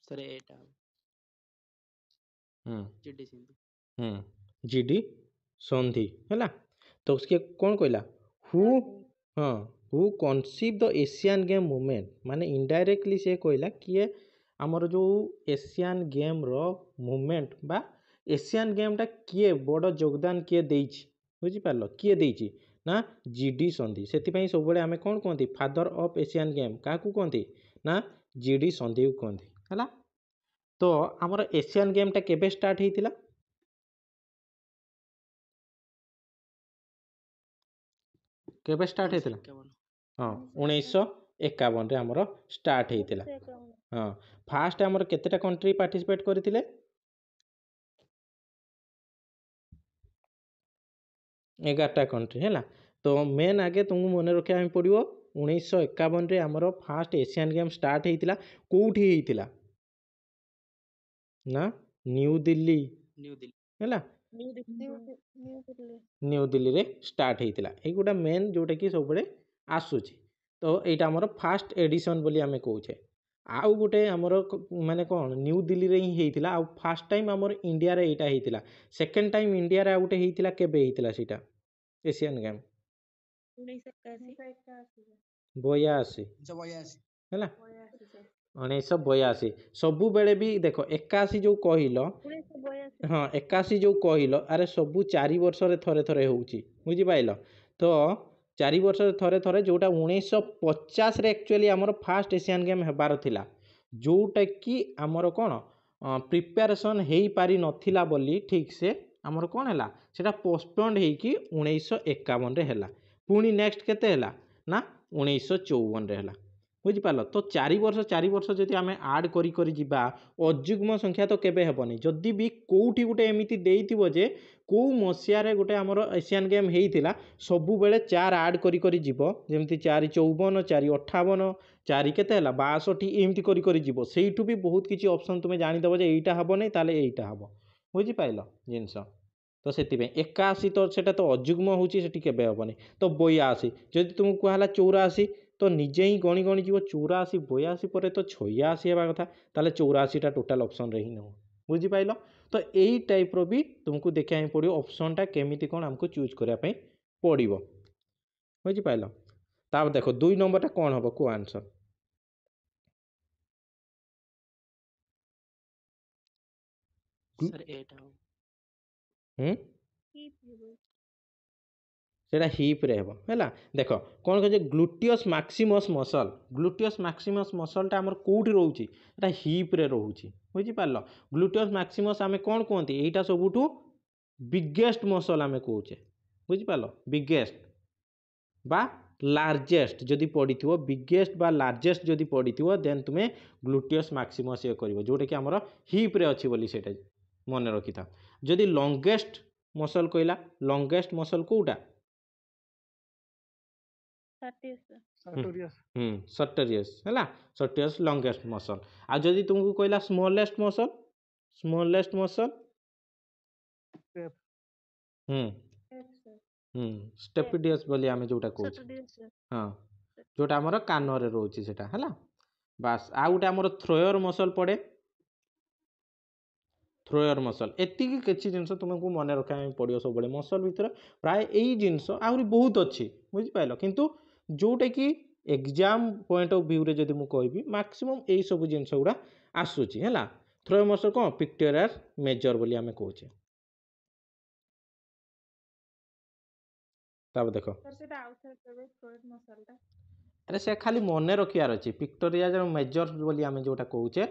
Sir एटा GD Sindhu GD संधि है। तो उसके कौन कहला हु हाँ who conceived the Asian game movement माने इनडायरेक्टली से कहला किए आमर जो एशियन गेम रो मूवमेंट बा एशियन गेम टा किए बड़ योगदान किए देइछि बुझी पारलो किए देइछि ना जीडी संधि से सब बड़े आमे कौन कहती फादर ऑफ एशियन गेम क्या कहती ना जीडी संधि को कहती है। तो आमर एशियन गेम टा केबे स्टार्ट होइतिला केबे स्टार्ट होइतिला 1951 हाँ 1951 रे आमर स्टार्ट होइतिला हाँ फास्ट आमर केतेटा कंट्री पार्टिसिपेट करथिले 11टा कंट्री है। तो मेन आगे तुमको मन रखा पड़ो 1951 रे आमर फास्ट एशियन गेम स्टार्ट होइतिला कोठी होइतिला ना न्यू दिल्ली है न्यू दिल्ली रे स्टार्ट होइतिला एगुडा मेन जोटा कि सब बड़े आसुची। तो यहाँ आमर फास्ट एडिशन बोली आमे कहूचे आउ गोटे आमर माने कौन न्यू दिल्ली रे ही होइतिला आ फास्ट टाइम आमर इंडिया रे एटा होइतिला सेकंड टाइम इंडिया रे गोटे होइतिला केबे होइतिला सीटा एशियन गेम 1982 है 1982 सबु बेले भी देखो 81 जो कहल हाँ 81 जो कहल अरे सबू 4 वर्ष रे थरे थरे होउची बुझी पाइल। तो 4 वर्ष रे थरे थरे जोटा 1950 रे एक्चुअली आमर फास्ट एशियन गेम हेबार थिला जोटा कि आमर कौन प्रिपेरेसन हेई पारि नथिला बोली ठीक से आमर कौन हैला सेटा पोस्टपोन्ड हेकी 1951 रे हैला पुणी नेक्स्ट केते हैला ना 1954 रे हैला बुझी पारल। तो 4 वर्ष जदि आमे ऐड करी करी जिबा अजुग्म संख्या तो केबे हेबनी जदि भी कोउठी गुटे एमिति देइथिबो जे को मसिया रे गुटे हमर एशियन गेम हेइथिला सबु बेले 4 ऐड करी करी जिवो जेमति 4 54 4 58 4 केते हैला 62 एमिति करी करी जिवो सेइठु भी बहुत किछि ऑप्शन तुमे जानि दबो जे एइटा हबो नै ताले एइटा हबो बुझी पाइल जिंस। तो सेति पे 81 तो सेटा तो अजुग्म होउची सेठी केबे हबनी। तो 82 जदि तुमको कहला 84 तो निजे ही गणी गणी जीव 84 82 पर तो 86 हेबा कथा ताले 84 टा टोटल ऑप्शन रे ही न बुझी पाइल। तो यही टाइप रो भी तुमको देखा पड़ो ऑप्शन टा केमिति कोन हमको चूज करिया पई पड़िबो बुझी पाइल। ताब देखो 2 नंबर टा कोन हबो को आंसर सर एटा सेटा हिप रे हेबो हैला। देखो कोन कहे ग्लूटियस मैक्सिमस मसल ता हमर कोठी रहउची एटा हिप रे रहउची बुझी पारलो। ग्लूटियस मैक्सिमस आमे कोन कहंती एटा सबुठू बिगेस्ट मसल आमे कहूचे बुझी पारलो बिगेस्ट बा लार्जेस्ट जदि पड़िथिवो बिगेस्ट बा लार्जेस्ट जदि पड़िथिवो देन तुमे ग्लूटियस मैक्सिमस ये करिवो जोटा कि हमर हिप रे अछि बोली सेटा मन रखिथा। जदि लॉन्गेस्ट मसल कहला लॉन्गेस्ट मसल कोउटा सर्टोरियस हैला सर्टोरियस लॉन्गेस्ट मसल। आ जदि तुमको कहला स्मॉलेस्ट मसल स्टेपिडियस बोली आमे जोटा कहूछ हाँ जोटा हमर कान रे रहउची सेटा हैला। बास आ गोटे हमर थ्रोयर मसल पड़े थ्रोयर मसल एति कि किछि जिंस तुमको मन रखा पड़ियो सब बड़े मसल भीतर प्राय एई जिंस आउरी बहुत अछि बुझी पाइलो किंतु जोटा कि एग्जाम पॉइंट ऑफ व्यू रे जदि मु कहबी मैक्सिमम एई सब जिंस गुडा आसुची हैला। थ्रोयर मसल कोन पिक्टोरियल मेजर बोली आमे कहूचे। तब देखो अरे से खाली मन रखियार अछि पिक्टोरियल मेजर बोली आमे जोटा कहूचे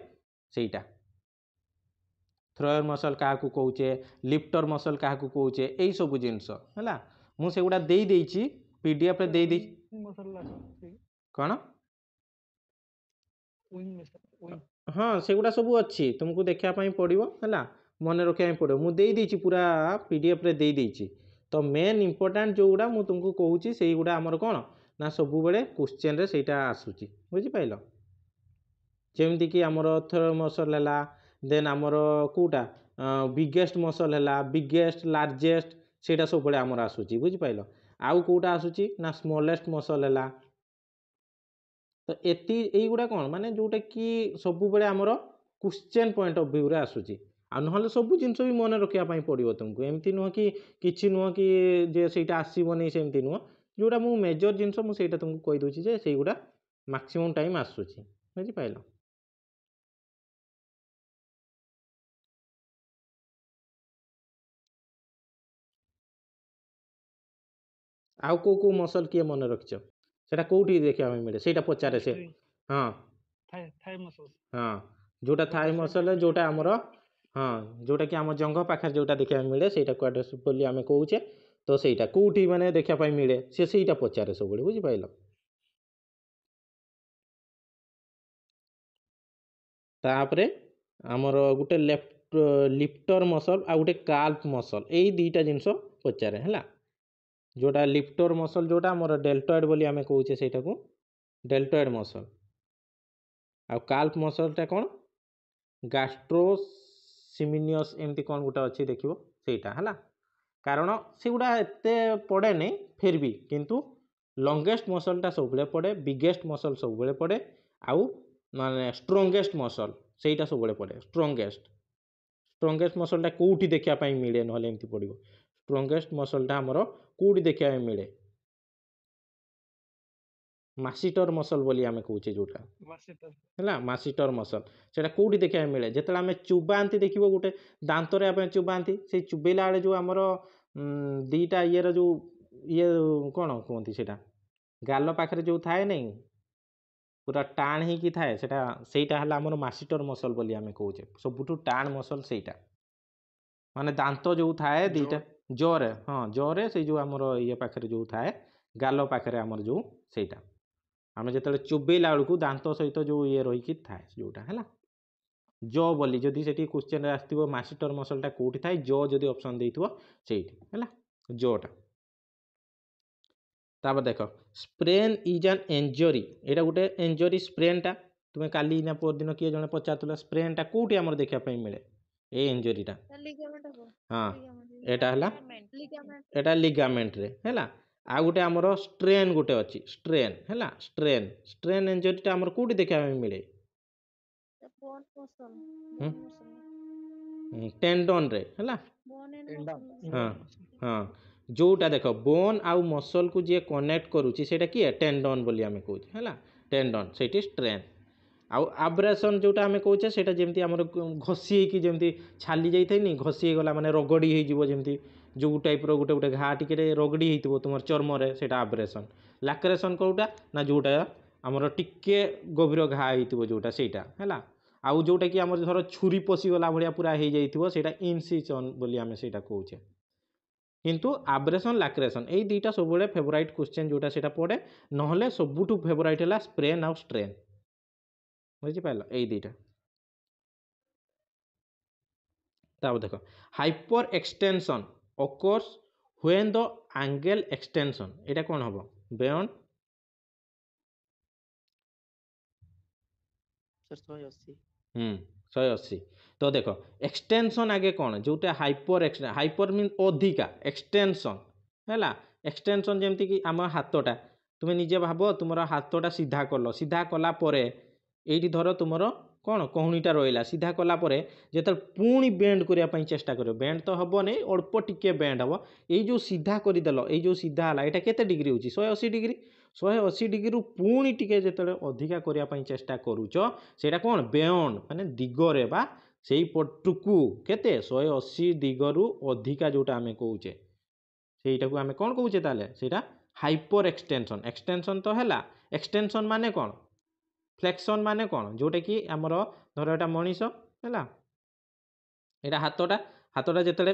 सेटा थ्रोयर मसल क्या कहूचे लिफ्टर मसल क्या कहूचे यही सब जिनस है मुझे गुड़ा दे देइछि पीडीएफ रे दे कौन हाँ सेगुड़ा सब अच्छी तुमको देखा पड़ो है मन रखा पड़ो मुझे पूरा पीडीएफ रे दे देइछि। तो मेन इंपोर्टेंट जो गुड़ा मुझे तुमको कहूँ से गुड़ा आमर कौन ना सब बेले क्वेश्चन रे सेटा आसूची बुझी पाइल जेमती कि आमर थ्रोयर मसल है देन आमर कोटा बिगेस्ट मसल है बिगेस्ट लार्जेस्ट सेटा सब बड़े आमर आसूची बुझी पाइल आउ कोटा आसूची ना स्मॉलेस्ट मसल है। तो एती एई गुडा कोन माने जोटा कि सब बेले आमर क्वेश्चन पॉइंट ऑफ व्यू रे आसुची आ नहले सब जिनस भी मन रखिया पई पड़िबो तुमको एमती नुह कि किछि नुह कि जे सेटा आसीबो नै सेमती नुह जोटा मु मेजर जिनस मु सेटा तुमको कहि दोछि जे सेगुडा मैक्सिमम टाइम आसुची बुझि पाइलो आउ को मसल किए मन रखिछ सेटा कोठी देखिया पई मिले सेटा पचारे से हां थाई मसल हां जोटा थाई मसल जोटा हमर हां जोटा कि हम जंघ पाखर जोटा देखिया मिले सेटा क्वाड्रिसेप्स बोली आमे कहूचे तो सेटा कोठी माने देखिया पई मिले से सेटा पचारे सब बुझि पाइलो तापरे हमर गुटे लेफ्ट लिफ्टर मसल आ गुटे काल्फ मसल एई दुईटा जिंस पचारे हला जोटा लिफ्टर मसल जोटा हमर डेल्टॉइड बोली आमे कहूचे सेटा को डेल्टॉइड मसल आ काल्फ मसल ता कोन गैस्ट्रोसिमिनियस एमती कोन गुटा अछि देखिबो सेटा हला कारण सेगुडा एते पड़े नै फिर भी किंतु लॉन्गेस्ट मसल ता सब बेले पड़े बिगेस्ट मसल सब बेले पड़े आउ माने स्ट्रांगेस्ट मसल सेटा सब बेले पड़े स्ट्रांगेस्ट मसल ता कोठी देखिया पई मिले नहले एमती पड़िबो स्ट्रांगेस्ट मसल ता हमरो कोठी देखिया पई मिले मासिटर मसल बोली आमे कहूचे जोटा है मासिटर मसल सेटा कोठी देखिया मिले जेतला आमे चुबांती देखिबो गुटे दांत रे आपे चुबांती से चुबेला आले जो हमरो दीटा इयर जो ये कोन कोंती सेटा गाल पाखरे जो थाए नै पूरा टाण ही की थाए सेटा हला हमरो मासिटर मसल बोली आमे कहूचे सबुठु टाण मसल सेटा माने दांत जो थाए दीटा जोरे हां जोरे से जो हमरो ये पाखरे जो थाए गाल पाखरे हमर जो सेटा आमे जेतले चुबेला बेलकु दांत सहित जो ये रही कि थाए जोटा हला जॉ बोली जदि सेठी क्वेश्चन रे आस्तिबो मासिटर मसल ता कोठी थाए जॉ जदि ऑप्शन देइतबो सेठी हला जॉटा तापर देखो sprain is an injury Etah Gute injury sprain ता तुमे काली ना पर दिन किए जने पचातला स्प्रेन ता कोठी हमर देखिया पई मिले ए इंजरी ता लिगामेंट हो हां एटा हला एटा लिगामेंट रे हला आ गुटे हमर स्ट्रेन गुटे अछि स्ट्रेन हला स्ट्रेन इंजरी ता हमर कोठी देखिया पई मिले बोन मसल टेंडन रे हला हां हां जोटा देखो बोन आउ मसल को जे कनेक्ट करूची सेटा की टेंडन बोली आमे कहूची हला टेंडन सेटी स्ट्रेन आउ आब्रेशन जोटा आमे कहूचे सेटा जेमती हमर घसी की जेमती छाली जाई थैनी घसी गला माने रगडी हे जीवो जेमती जो टाइप रो गुटे घा टिके रगडी हेतिबो तुमर चर्म रे सेटा आब्रेशन लैक्रेशन कोउटा ना जोटा हमर टिके गभीर घा हेतिबो जोटा सेटा हला आउ जोटा कि हमर धर छुरी पसी गला भडिया पूरा हे जाइतिबो सेटा इनसिजन बोली आमे सेटा कहूचे किंतु आब्रेशन लैक्रेशन एई दुईटा सब बेले फेवराइट क्वेश्चन जोटा सेटा पड़े नहले सबुठु फेवराइट हला स्प्रेन आउ स्ट्रेन बुझि पाइलो एई दुईटा ताब देखो hyper extension occurs when the angle extension एटा कोन हबो beyond सर 180 180 तो देखो एक्सटेंशन आगे कौन जोटा हाइपर मीन अधिका एक्सटेंशन हैला एक्सटेंशन जेमती कि आम हाथटा तुम निजे भाव तुम हाथटा सीधा कला परे एठी धर तुम कौन कहणीटा रहा सीधा कला परे जेत पुणी बेंड करने चेष्टा कर बेंड तो हम नहीं अल्प टिके बेंड हम यो सीधा करदेल यो सीधा है यहाँ केते डिग्री होची 180 डिग्री 180 डिग्री पुणी टिके जेते अधिका करने चेष्टा करूच सेटा कौन बेयंड माने दिगरे बा सेई पटुकू केते 180 दिगरु अधिका जोटा आमे कहूचे सेटा को आमे कौन कहूचे ताले सेटा हाइपर एक्सटेंशन एक्सटेंशन तो हैला एक्सटेंशन माने कौन फ्लेक्शन माने कौन जोटा कि आमर धर एटा मनीष हैला एटा हाथटा जेते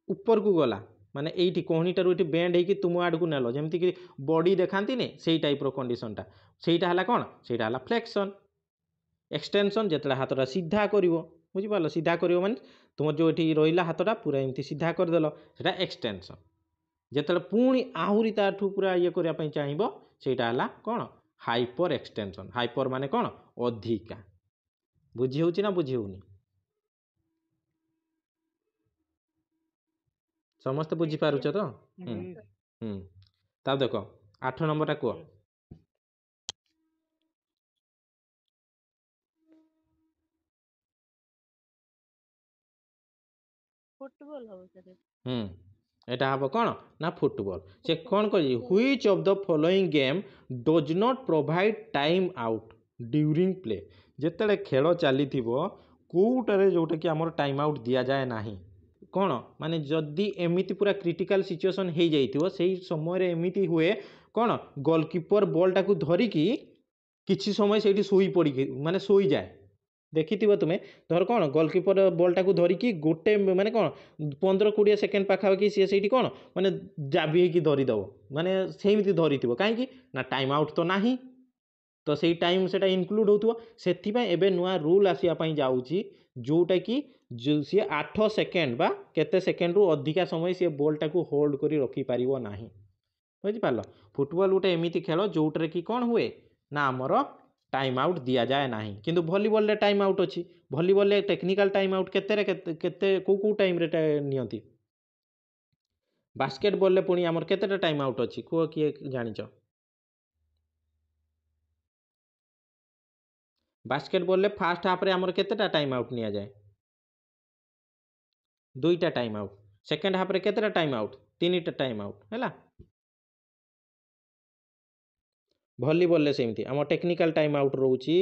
ऊपर को गला माने एठी कोहनीटार एठी बेंड हेकी तुम आड़ को नेलो जेमति कि बॉडी देखांती ने सेई टाइप रो कंडीशनटा सेटा हला कौन सेटा हला फ्लेक्शन एक्सटेंशन जेते हाथटा सीधा करिवो बुझि पालो सीधा करिवो माने तुम जो एठी रहिला हाथटा पूरा एमती सीधा कर देलो सेटा एक्सटेंशन जेते पुणी आहुरी ताठू पूरा ये करिया पई चाहिबो सेटा हला कौन हाइपर एक्सटेंशन हाइपर माने कौन अधिका बुझी होची ना बुझी होनी समस्त बुझी पारुछ तो तब देखो 8 नंबर टा को এটা হব কোণ না ফুটবল সে কোণ করি which of the following game does not provide time out during play যেতବେଳେ ଖେଳ ଚାଲିଥିବ କେଉଁଟାରେ ଯେଉଁଟାକି ଆମର ଟାଇମ୍ ଆଉଟ୍ ଦିଆଯାଏ ନାହିଁ କ'ଣ ମାନେ ଯଦି ଏମିତି ପୁରା କ୍ରିଟିକାଲ ସିଚୁଏସନ୍ ହେଇଯାଇଥିବ ସେଇ ସମୟରେ ଏମିତି ହୁଏ କ'ଣ ଗୋଲକିପର ବଲ୍ଟାକୁ ଧରିକି କିଛି ସମୟ ସେଇଠି ଶୋଇ ପଡ଼ିକି ମାନେ ଶୋଇଯାଏ ଦେଖିଥିବ ତୁମେ ଧର କ'ଣ ଗୋଲକିପର ବଲ୍ଟାକୁ ଧରିକି ଗୋଟେ ମାନେ କ'ଣ 15-20 ସେକେଣ୍ଡ ପାଖାପାଖି ସିଏ ସେଇଠି କ'ଣ ମାନେ ଜାବି ହେଇକି ଧରିଦେବ ମାନେ ସେମିତି ଧରିଥିବ କାହିଁକି ନା ଟାଇମ୍ ଆଉଟ୍ ତ ନାହିଁ ତ ସେଇ ଟାଇମ୍ ସେଟା ଇନକ୍ଲୁଡ଼ ହେଉଥିବ ସେଥିପାଇଁ ଏବେ ନୂଆ ରୁଲ୍ ଆସିବା ପାଇଁ ଯାଉଛି ଯେଉଁଟାକି ସିଏ 8 ସେକେଣ୍ଡ ବା କେତେ ସେକେଣ୍ଡରୁ ଅଧିକା ସମୟ ସିଏ ବଲ୍ଟାକୁ ହୋଲ୍ଡ କରି ରଖିପାରିବ ନାହିଁ ବୁଝିପାରିଲ ଫୁଟବଲ୍ ଗୋଟେ ଏମିତି ଖେଳ ଯେଉଁଟାରେ କି କ'ଣ ହୁଏ ନା ଆମର टाइम आउट दिया जाए नहीं किंतु वॉलीबॉल रे टाइम आउट अच्छी वॉलीबॉल रे टेक्निकल टाइम आउट केते केते को टाइम रे नियंती बास्केटबॉल रे पुणी हमर केतेटा टाइम आउट अच्छी को किए जानिछ बास्केटबॉल रे फर्स्ट हाफ रे हमर केतेटा टाइम आउट निया जाए 2टा टाइम आउट सेकंड हाफ रे केतेटा टाइम आउट 3टा टाइम आउट हैला वॉलीबॉल रे सेमती हम टेक्निकल टाइम आउट रोची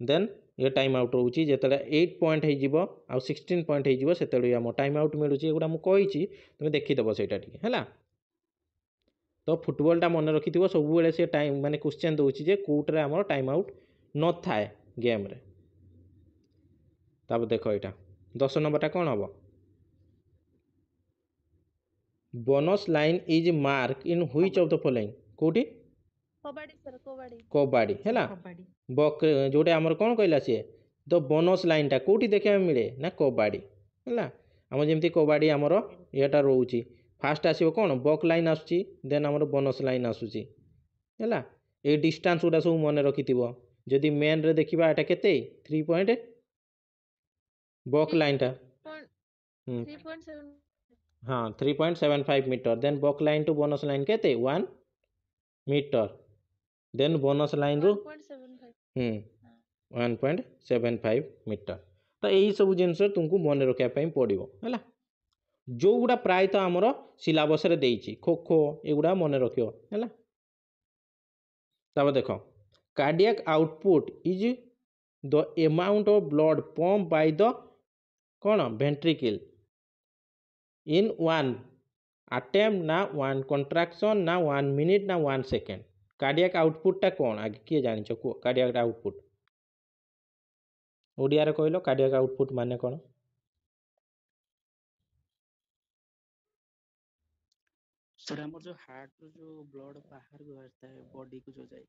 देन ये टाइम आउट रोची जेतले 8 पॉइंट हे जिवो आ 16 पॉइंट हे जिवो सेतले हम टाइम आउट मिलुची एगुडा मु कहिची तुमे देखि दबो सेटा ठीक हैला तो फुटबॉल टा मन रखिथिबो सब बेले से टाइम माने क्वेश्चन दोची जे कोटरे हमर टाइम आउट न थाए गेम रे तब देखो एटा 10 नंबरटा कोन हबो bonus line is mark in which of the following कोठी कबाड़ी है बक जोटे आमर कौन कहला सी तो बोनस लाइन टा कौटी देखा मिले ना कबाड़ी है आम जमी कबाड़ी आमर येटा रोचे फास्ट आसो कौन बक लाइन आसूँ देन आमर बोनस लाइन आसूँ है ये डिस्टेंस गुड़ा सब मन रखि जदि मेन रे देखा एटा केते 3 पॉइंट बक लाइन टा हाँ 3.75 metre then baulk line to bonus line केते 1 मीटर देन बोनस लाइन रू 1.75 मीटर तो यही सब जिनस तुमको मन रखापी पड़ो है जो गुड़ा प्रायतः आमर सिलेबस रे देइछि खो खो एगुड़ा मन रखियो है तब देख cardiac output is the amount of blood pump by the कौन वेंट्रिकल इन 1 अटेम्प्ट ना 1 कंट्राक्शन ना 1 मिनिट ना 1 सेकेंड कार्डियक आउटपुट टा कौन आगे किए जानिछ को कार्डियक आउटपुट ओडिया रे कहलो कार्डियक आउटपुट माने कौन सर हमर जो हार्ट रो जो ब्लड बाहर गुजरता है बॉडी को जो जाए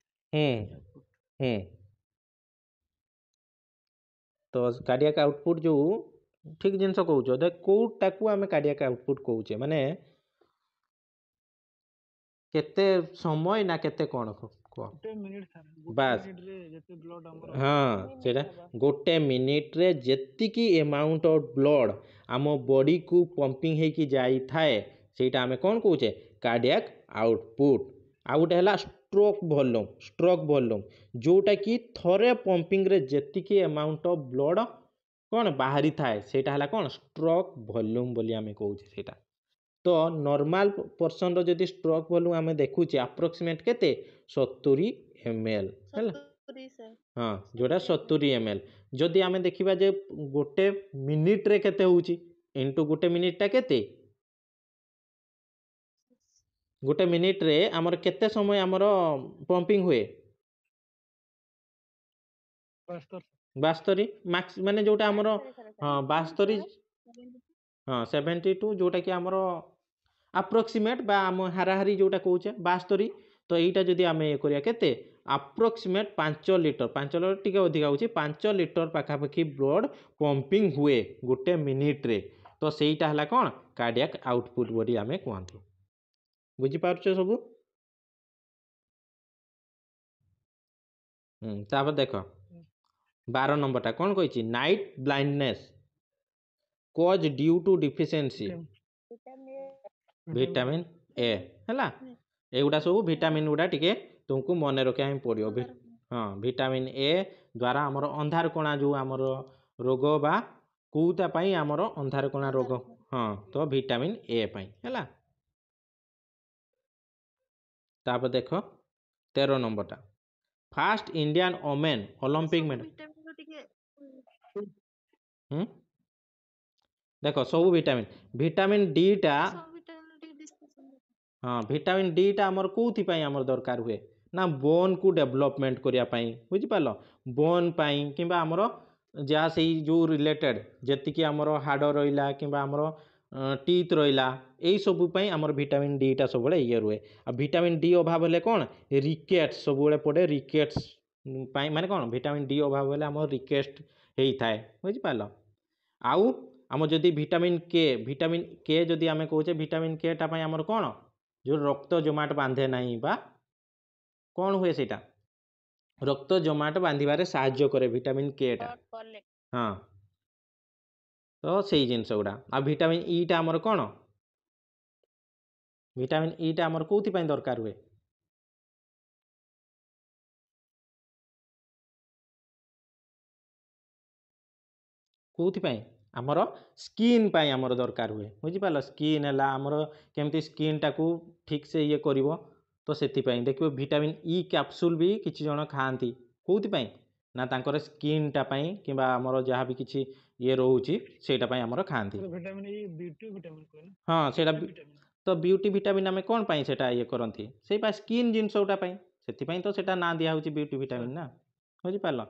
तो कार्डियक आउटपुट जो ठीक जिनस कहूछ देख कोटा को आमे कार्डियक आउटपुट कहूचे माने केते समय ना केते कौन बास हाँ सेटा गोटे मिनिट रे जेतिकी अमाउंट ऑफ ब्लड आम बॉडी को पंपिंग है कि जाई थाए सेटा आमे कौन कहूचे कार्डियक आउटपुट आ गोटे है स्ट्रोक वॉल्यूम जोटा कि थरे पंपिंग रे जेतिकी अमाउंट ऑफ ब्लड कौन बाहरी थाए सेटा हला कौन स्ट्रोक वॉल्यूम बोली आमे कहूचे सेटा तो नॉर्मल पर्सन रो जदि स्ट्रोक वॉल्यूम आमे देखुचे अप्रोक्सीमेट केते 70 ml हाँ जोटा 70 ml जदि आमे देखिबा जे गोटे मिनिट रे केते होउची इनटू गोटे मिनिट टा केते गोटे मिनिट रे हमर केते समय हमर पंपिंग हुए 72 मैक्स माने जोटा हमर हाँ 72 हाँ 72 जोटा कि हमर अप्रोक्सीमेट बा हम हाराहारी जोटा कहूचे 72 तो यहीटा जदि आम ये करिया केते अप्रोक्सीमेट 5 लीटर टिके अधिका होची 5 लीटर पाखापाखी ब्लड पंपिंग हुए गोटे मिनिट रे तो सेटा हला कोन कार्डियक आउटपुट बोली आमे कहंती बुझी पारछो सब तापर देखो 12 नंबरटा कौन कही night blindness cause due to deficiency vitamin A है एगुड़ा सब विटामिन गुड़ा टिके तुमको मन रखा पड़ो हाँ विटामिन ए द्वारा आमर अंधार कणा जो आमर रोग बा कौटा आमर अंधार कणा रोग हाँ तो विटामिन ए पाई है। तापर देख 13 नंबरटा first Indian women Olympic medal देख सब विटामिन विटामिन डी टा हाँ विटामिन डी टा आमर कौन आमर दरकार हुए ना बोन को डेवलपमेंट करने बुझिपार बोन कि आमर जहाँ से जो रिलेटेड जी आमर हाड़ रहा कि आमर टीथ रहा यही सबूपाई आमर विटामिन डी टा सब ये रुए आ विटामिन डी अभाव हेले कौन रिकेट्स सब पड़े रिकेट्स माने कौन विटामिन डी अभाव हेले आमर रिकेट्स होता है बुझिपार आउ आम जदि विटामिन के जदि आम कहे विटामिन के टा आमर कौन जो रक्त जमाट बांधे नहीं बा कौन हुए सेटा रक्त जमाट बांधे साहाय्य करे विटामिन के टा हाँ तो सही जिनस गुड़ा आ विटामिन ई टा आमर कौन विटामिन ई टा आमर कौन दरकार हुए कौन आमर स्किन पाई आमर दरकार हुए बुझिपार स्किन है आमर केमती स्किन टाकू ठीक से ये कर तो से देखिए विटामिन ई कैप्सूल भी किसी जन खाती कौन ना तांकर स्किन टापाई कि आमर जहाँ भी किसी ये रोचे सेटा आमर खाती हाँ से तो ब्यूटी विटामिन आम कौन पाई सेटा ये करती से स्किन जिनस गुटापाई से तो सेटा ना दिया होची ब्यूटी विटामिन ना बुझिपार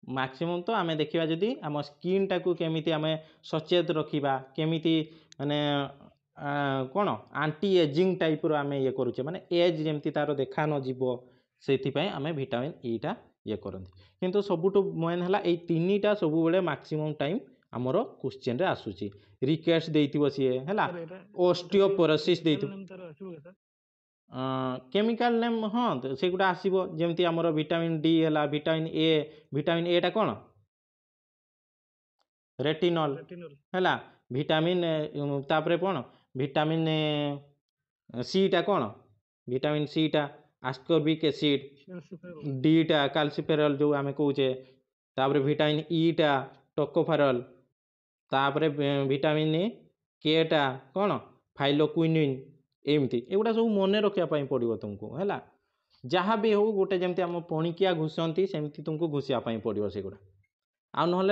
मैक्सिमम तो आम देखा जदि आम स्किन टाकू केमिति आम सचेत रखा केमिति माने कौन आंटी एजिंग टाइप रो आम ये करुचे माने एज जमती तार देखा न जीव से आम विटामिन ई टा ये करती किंतु सबुठु मेन है ये तीन टा सब बेले मैक्सिमम टाइम आमर क्वेश्चन रे आसुची रिकेट्स देइतिबो सीए हैला ओस्टियोपोरोसिस देइतिबो केमिकल नेम हाँ से गुटा आसो जमती आमर विटामिन डी है विटामिन ए टा कौन रेटिनल है विटामिन तापरे कौन विटामिन सी टा कौन विटामिन सी टा आस्कॉर्बिक एसिड डी टा कैल्सिफेरॉल जो आम कहे तापरे विटामिन ई टा टोकोफेरॉल तापरे विटामिन के टा कौन फाइलोक्विनिन एमती एगुड़ा सब मन रखापी पड़ो तुमको है जहाँ भी हो गोटे जमी आम पणिकिया घुसती सेमती तुमको घुसापी पड़ो से गुड़ा आ ना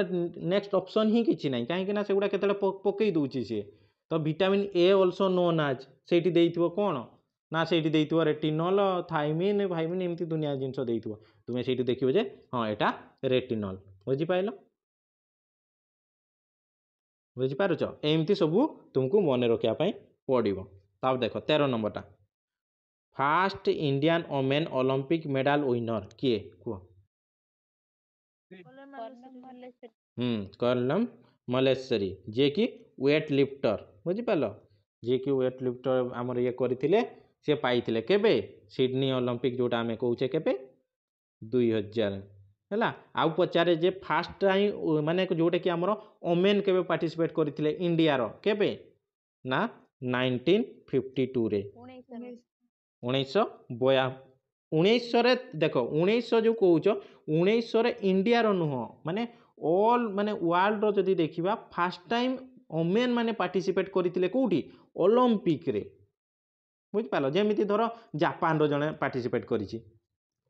नेक्स्ट ऑप्शन ही किसी ना कहीं से गुड़ा केतले पकई दूची सी तो vitamin A also known as से कौन ना से रेटिनल थाइमिन फाइमिन एमती दुनिया जिनस तुम्हें से देखो जे हाँ यहाँ रेटिनल बुझिपाल बुझिपारुच एमती सबू तुमको मन रखापी पड़ो तब देख 13 नंबरटा first Indian women Olympic medal winner किए कह कर्नल मल्लेश्वरी जे कि वेट लिफ्टर बुझिपाल जे कि वेट लिफ्टर आमर ये करथिले से पाइथिले केबे सिडनी ओलंपिक जोटा आमे कहूचे केबे 2000 है आउ पचारे जे फास्ट टाइम माने जोटा कि आमर ओमेन केबे पार्टिसिपेट करथिले इंडिया रो केबे ना 1952 रे 1952 देख 1900 जो कौच 1900 इंडिया रो नुह माने ऑल माने वर्ल्ड रो जदी देखिबा फास्ट टाइम ओमेन माने पार्टिसिपेट करथिले कोठी ओलंपिक रे बुझ पालो जेमिति धरो जापान रो जने पार्टिसिपेट करिछि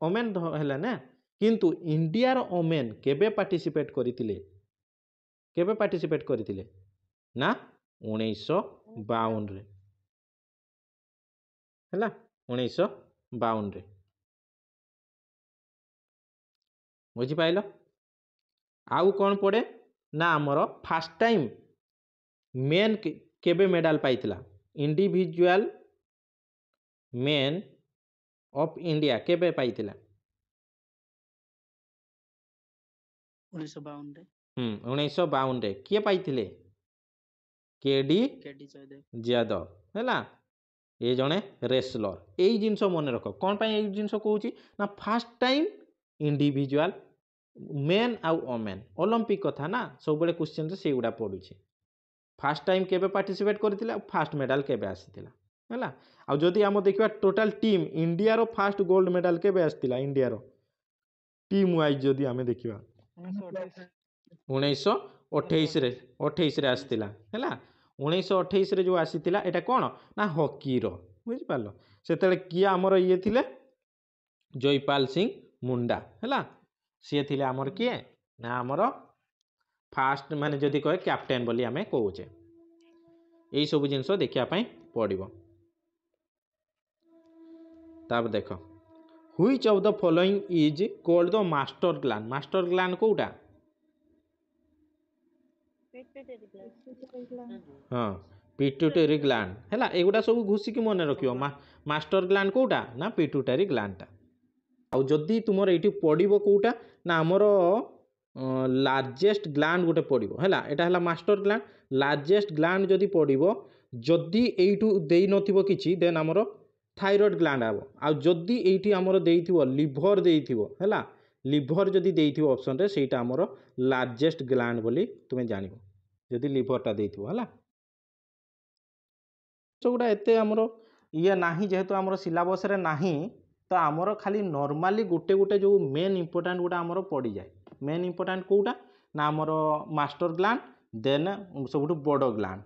ओमेन हेले ना किंतु इंडिया रो ओमेन केबे पार्टिसिपेट करथिले ना 1952 रे है 1952 रे बुझिपाइल आउ कौन पड़े ना आमर फास्ट टाइम मेन केबे मेडल पाइथिला इंडिविजुअल मेन ऑफ इंडिया केबे पाइथिला 1952 रे किए पाइथिले केडी यादव है ये जड़े रेसलर यही जिनस मन रख कौन पाई जिनस कहूँ ना फास्ट टाइम इंडिविजुअल मेन आउ ओमेन ओलंपिक कथा ना सब बड़े क्वेश्चन से गुड़ा पड़ू फास्ट टाइम केबे पार्टिसिपेट करथिले फास्ट मेडल केबे आसीथिला है आ जदि आम देखा टोटाल टीम इंडिया रो फास्ट गोल्ड मेडल केबे आसीथिला इंडिया रो टीम वाइज जदि आमे देखिबा 1928 रे आसीथिला है 1928 जो आसीथिला एटा कोन ना हॉकी रो बुझि पालो सेतेले किए हमर इए थिले जयपाल सिंह मुंडा हैला सी थिले हमर किए ना हमर फास्ट माने जदि कहे कैप्टेन बोली आमे कहूचे यही सब जिनस देखिया पई पड़िबो ताब देखो which of the following is called the master gland कोउटा हाँ पिट्यूटरी ग्लैंड हैला एगुडा सब घुसी की मन रखियो मास्टर ग्लैंड कोउटा ना पिट्यूटरी ग्लैंड आउ जदि तुमर एठी पड़िबो कोउटा ना हमर लार्जेस्ट ग्लैंड गोटे पड़िबो हैला एटा हैला मास्टर ग्लैंड लार्जेस्ट ग्लैंड जदि पड़िबो जदि एइठू देई नथिबो किछि देन हमर थायराइड ग्लैंड आबो आ जदि एइठी हमर देइथिबो लिवर देइथिबो हैला लिवर जदि देइथिबो ऑप्शन रे सेटा हमर लार्जेस्ट ग्लैंड बोली तुमे जानिबो जदि लिवर टा देइथिबो हैला सोगुडा एते हमर इया नाही जेहेतु हमर सिलेबस रे नाही तो हमर खाली नॉर्मली गोटे गोटे जो मेन इंपोर्टेंट गोटा हमर पड़ी जाए मेन इंपोर्टेंट कोउटा ना हमर मास्टर ग्लैंड देन सबुठु बड़ ग्लैंड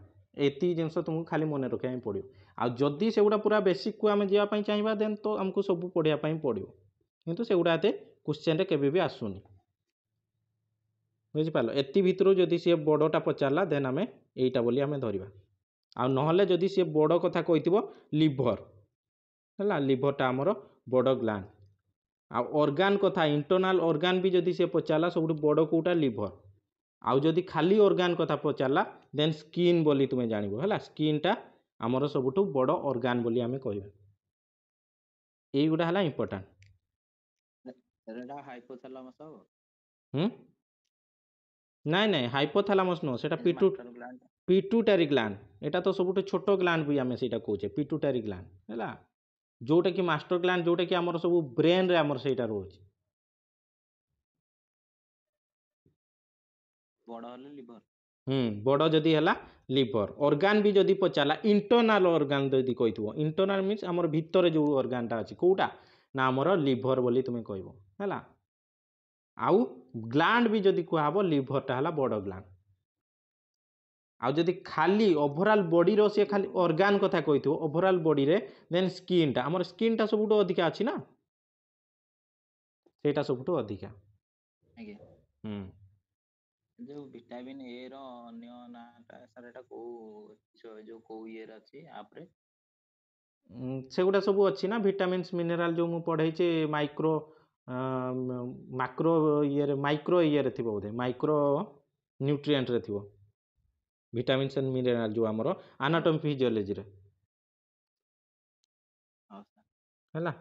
एती जिनस तुमको खाली मन रखिया पड़ियो आ जदि सेगुडा पूरा बेसिक को आमे जिया पई चाहिबा देन तो हमको सब पढ़िया पई पड़ियो किंतु सेगुडा एते क्वेश्चन रे केबे भी आसुनी बुझि पालो एती भितरो जदि से बड़टा पचारला देन आमे एइटा बोली आमे धरिबा आ नहले जदि से बड़ कथा कहितबो लिवर हैला लिवरटा हमर बड़ ग्लैंड आ ऑर्गन कथा इंटरनल ऑर्गन भी जदि से पचारला सबुठु बड़ कोउटा लिवर आउ जदि खाली ऑर्गन कथा पचारला देन स्किन बोली तुमे जानिबो हैला स्किन टा हमर सबुठु बड़ ऑर्गन बोली आमे कहबा एई गुडा हला इंपोर्टेंट एटा हाइपोथैलेमस हो नाइ नाइ हाइपोथैलेमस नो सेटा पिट्यूटरी ग्लैंड एटा तो सबुठु छोट ग्लैंड भी आमे सेटा कहूचे पिट्यूटरी ग्लैंड हैला जोटा कि मास्टर ग्लैंड जोटा कि हमर सब ब्रेन रे हमर सेटा रहउची बड़ हले लिवर बड़ जदि हला लिवर ऑर्गन भी जदि पचाला इंटरनल ऑर्गन जदि कहितबो इंटरनल मींस हमर भितरे जो ऑर्गन टा अछि कोउटा ना हमर लिवर बोली तुमे कहबो हैला आउ ग्लैंड भी जदि कहबो लिवर टा हला बड़ ग्लैंड आउ जदि खाली ओवरऑल बॉडी रो से खाली ऑर्गन कथा कहितबो ओवरऑल बॉडी रे देन स्किन टा हमर स्किन टा सबुठो अधिका अछि ना सेटा सबुठो अधिका आगे जो विटामिन ए रो अन्य नाटा सर एटा को जो को ये अछि आपरे सेगुडा सब अछि ना विटामिन्स मिनरल जो मु पढै छै माइक्रो माइक्रो ये रे थिबो बोधे माइक्रो न्यूट्रिएंट रे थिबो विटामिन्स एंड मिनरल जो हमरो एनाटॉमी फिजियोलॉजी रे हैला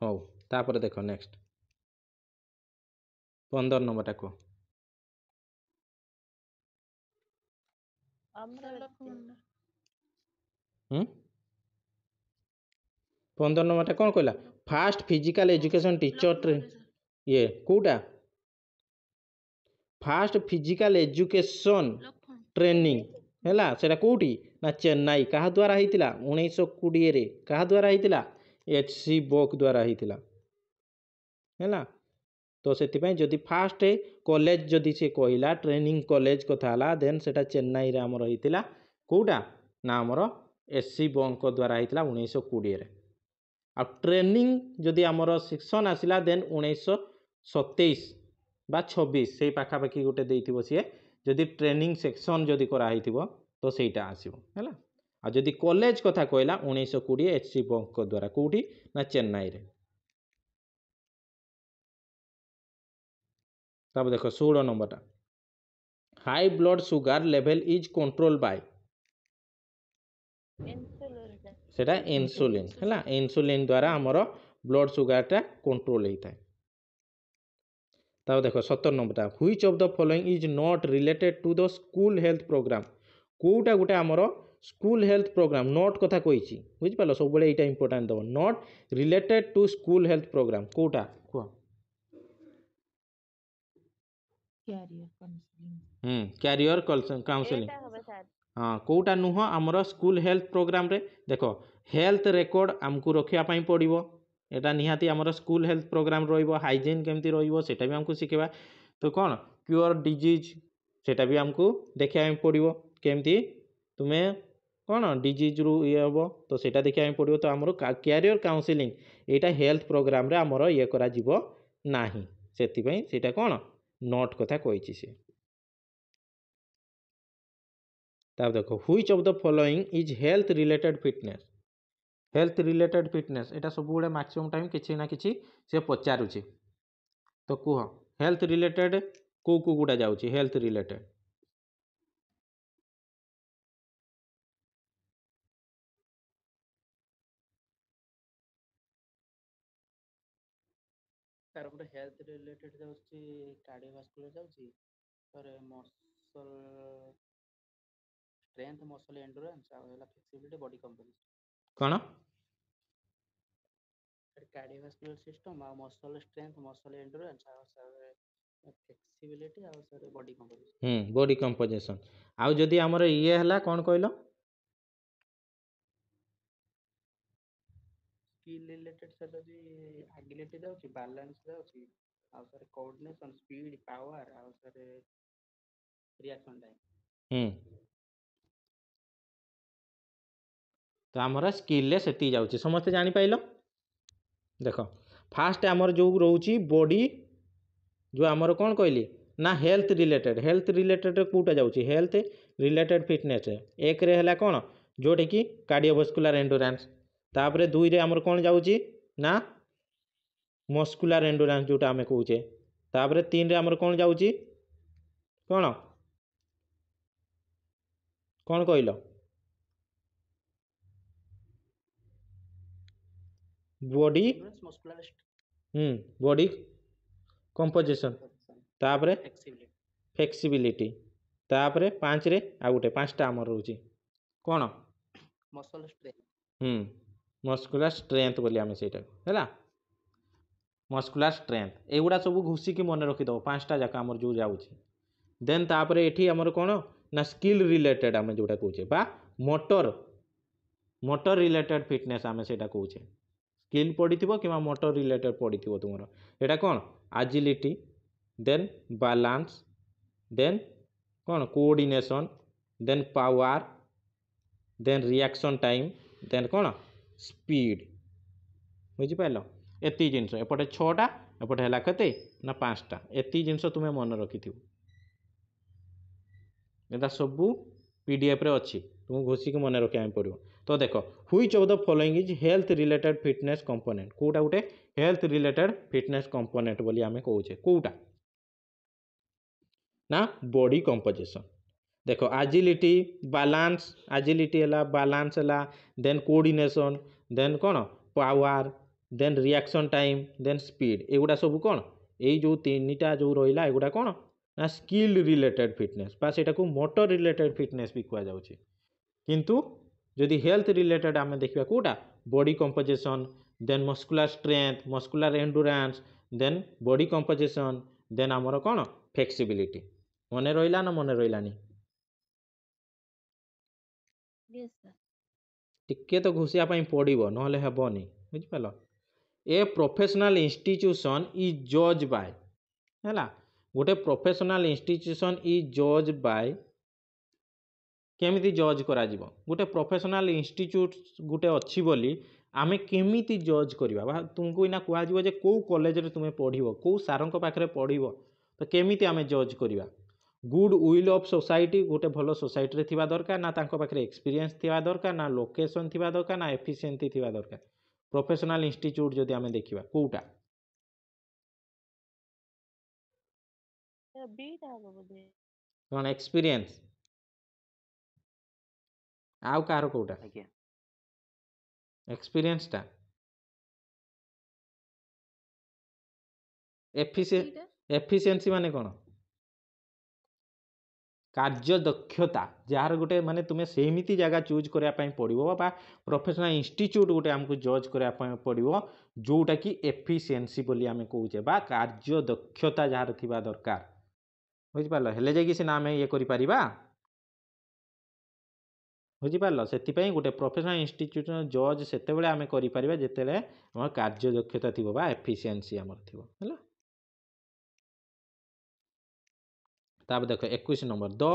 हो तापर देखो नेक्स्ट 15 नंबर टा को 15 नंबर टा कोन कहला first physical education teacher train ये कोटा फास्ट फिजिकल एजुकेशन ट्रेनिंग हैला सेटा कोठी ना चेन्नई कहा द्वारा हितिला 1920 रे कहा द्वारा हितिला एचसी बोक द्वारा हितिला हैला तो सेति पई जदि फास्ट कॉलेज जदि से कहला ट्रेनिंग कॉलेज कथा हला देन सेटा चेन्नई रे हमर हितिला कोटा ना हमर एचसी बोक द्वारा हितिला 1920 रे आ ट्रेनिंग जदि हमर सेक्शन आसिला देन 1927 बा 26 से पाखा पाखी गोटे देइथिबो से जदि ट्रेनिंग सेक्शन जदि करा हिथिबो तो सेटा आसीबो हैला आ जदि कॉलेज कथा कहला 1920 एचसी बोक द्वारा कोठी ना चेन्नई रे तब देखो 16 नंबर टा high blood sugar level is control by सेटा इंसुलिन हैला इंसुलिन द्वारा हमर ब्लड शुगर टा कंट्रोल हेता तब देखो 17 नंबर टा which of the following is not related to the school health programme कोटा गुटे हमर स्कूल हेल्थ प्रोग्राम नॉट कथा कहिछि बुझ पालो सब बेले एटा इंपोर्टेंट दबो not related to school health programme कोटा को कैरियर काउंसलिंग हाँ कोटा नुह हमर स्कूल हेल्थ प्रोग्राम रे देखो हेल्थ रिकॉर्ड हमको रखिया पई पड़िबो एटा निहाती आमर स्कूल हेल्थ प्रोग्राम रहिबो हाइजीन केमती रहिबो सेटा भी हमको शिखेबा तो कौन क्योर डिजीज सेटा भी हमको देखा पड़ो केमती तुम्हें कौन डिजीज रु ये हम तो सेटा देखा पड़ो तो आमर कैरियर काउंसलिंग यहाँ हेल्थ प्रोग्राम रे आमर ये करा जीवो नाही सेतिपई सेटा कौन नोट कथा कही सी तब देखो which of the following is health related fitness एटा सब गुड़े मैक्सिमम टाइम किसी ना किसी से पचारुची तो कुह हेल्थ रिलेटेड को गुड़ा जाउची हेल्थ रिलेटेड तार गोटे हेल्थ रिलेटेड जाउची कार्डियोवास्कुलर जाउची तार मसल स्ट्रेंथ मसल एंडुरेंस आ होला फ्लेक्सिबिलिटी बॉडी कंपोजिशन कौन कार्डियोवास्कुलर सिस्टम आ मसल स्ट्रेंथ मसल एंडुरेंस आ फ्लेक्सिबिलिटी आ बॉडी कंपोजिशन बॉडी कंपोजिशन आउ जदी हमर ये हला कोन कहलो स्किल रिलेटेड से जदी एबिलिटी जाउची बैलेंस जाउची आ सर कोऑर्डिनेशन स्पीड पावर आ सर रिएक्शन टाइम तो आमर स्किल ले सेती जाउची समस्त जानि पाइलो देखो फास्ट आमर जो रोची बॉडी जो आमर कौन कहली ना हेल्थ रिलेटेड कोटा जाउची हेल्थ रिलेटेड फिटनेस एक रे हला कौन जोटे कि कार्डियोवास्कुलर एंडुरेंस तापरे दुई रे आमर कौन जाउची ना मस्कुलर एंडुरेंस जोटा आमे कहूचे तापरे तीन रे आमर कौन जाउची कौन कौन कहलो बॉडी बॉडी कंपोजिशन तापरे फ्लेक्सिबिलिटी तापरे पांच रे आ गुटे पांचटा आमर रहउची कौन मसल स्ट्रेंथ मस्कुलर स्ट्रेंथ बोली आमे सेटा हैला मस्कुलर स्ट्रेंथ एगुड़ा सब घुसिकी मन रखिदब पांचटा जाक आमर जो जाउची देन तापरे एठी आमर कौन ना स्किल रिलेटेड आमे जोटा कहूचे बा मोटर रिलेटेड फिटनेस आमे सेटा कहूचे स्किल पड़ीथिबो किबा मोटर रिलेटेड पड़ीथिबो तुमरो एटा कौन एजिलिटी देन बैलेंस देन कौन coordination then power then reaction time then कौन स्पीड बुझी पाइलो एति जिनस एपटे 6टा एपटे हला केते ना 5टा एति जिनस तुमे मन रखिथिबो एटा सब पीडीएफ रे अछि तुम घोषी के मन रखिया पड़ो तो देखो which of the following is health related fitness component कोटा गुटे हेल्थ रिलेटेड फिटनेस कंपोनेंट बोली आमे कहूचे कोटा ना बॉडी कंपोजिशन देखो एजिलिटी बैलेंस एजिलिटी हला बैलेंस हला देन कोऑर्डिनेशन देन कौन power then reaction time then speed एगुड़ा सब कौन यही जो तीनटा जो रहा एगुड़ा कौन ना स्किल रिलेटेड फिटनेस बा सेटा को मोटर रिलेटेड फिटनेस भी कह जाउची किंतु जदि हेल्थ रिलेटेड आमे देखिबा कोटा body composition then muscular strength muscular endurance then body composition then आमर कौन फ्लेक्सिबिलिटी मने रहिला ना मने रहिलानी टिके तो घुसिया पई पड़िबो नहले हेबोनी बुझि पालो ए प्रोफेशनल इंस्टीट्यूशन इज जज बाय हैला गोटे प्रोफेशनल इंस्टीट्यूशन इज जज बाय केमिति जज करा जीवो गोटे प्रोफेशनल इंस्टीट्यूट गोटे अछि बोली आमे केमिति जज करिबा तुमको इना कुआ जीवो जे को कॉलेज रे तुमे पढिबो को सारंक पाखरे पढिबो तो केमिति आमे जज करिबा गुड विल ऑफ सोसाइटी गोटे भलो सोसाइटी रे थिबा दरकार ना तांको पाखरे एक्सपीरियंस थिबा दरकार ना लोकेशन थिबा दरकार ना एफिशिएंसी थिबा दरकार प्रोफेशनल इंस्टीट्यूट जदि आमे देखिबा कोउटा कौन एक्सपीरियंस आउ कार कोउटा एक्सपीरियंस टा एफिशिएंसी माने कौन कार्य दक्षता जार गोटे माने तुम्हें सेमिति जगह चूज करिया पई पड़िबो बा प्रोफेशनल इंस्टीट्यूट गोटे हमको जज करिया पई पड़िबो जोटा कि एफिशिएंसी बोली आमे कहूचे बा कार्य दक्षता जार थिबा दरकार बुझि पालो हेले जे कि से नाम ये करि परिबा बुझिपार से गोटे प्रोफेशनल इंस्टीट्यूशन जज से आम कर जिते आम कार्यदक्षता थी एफिशिएंसी आमर थी है। तापर देख 21 number the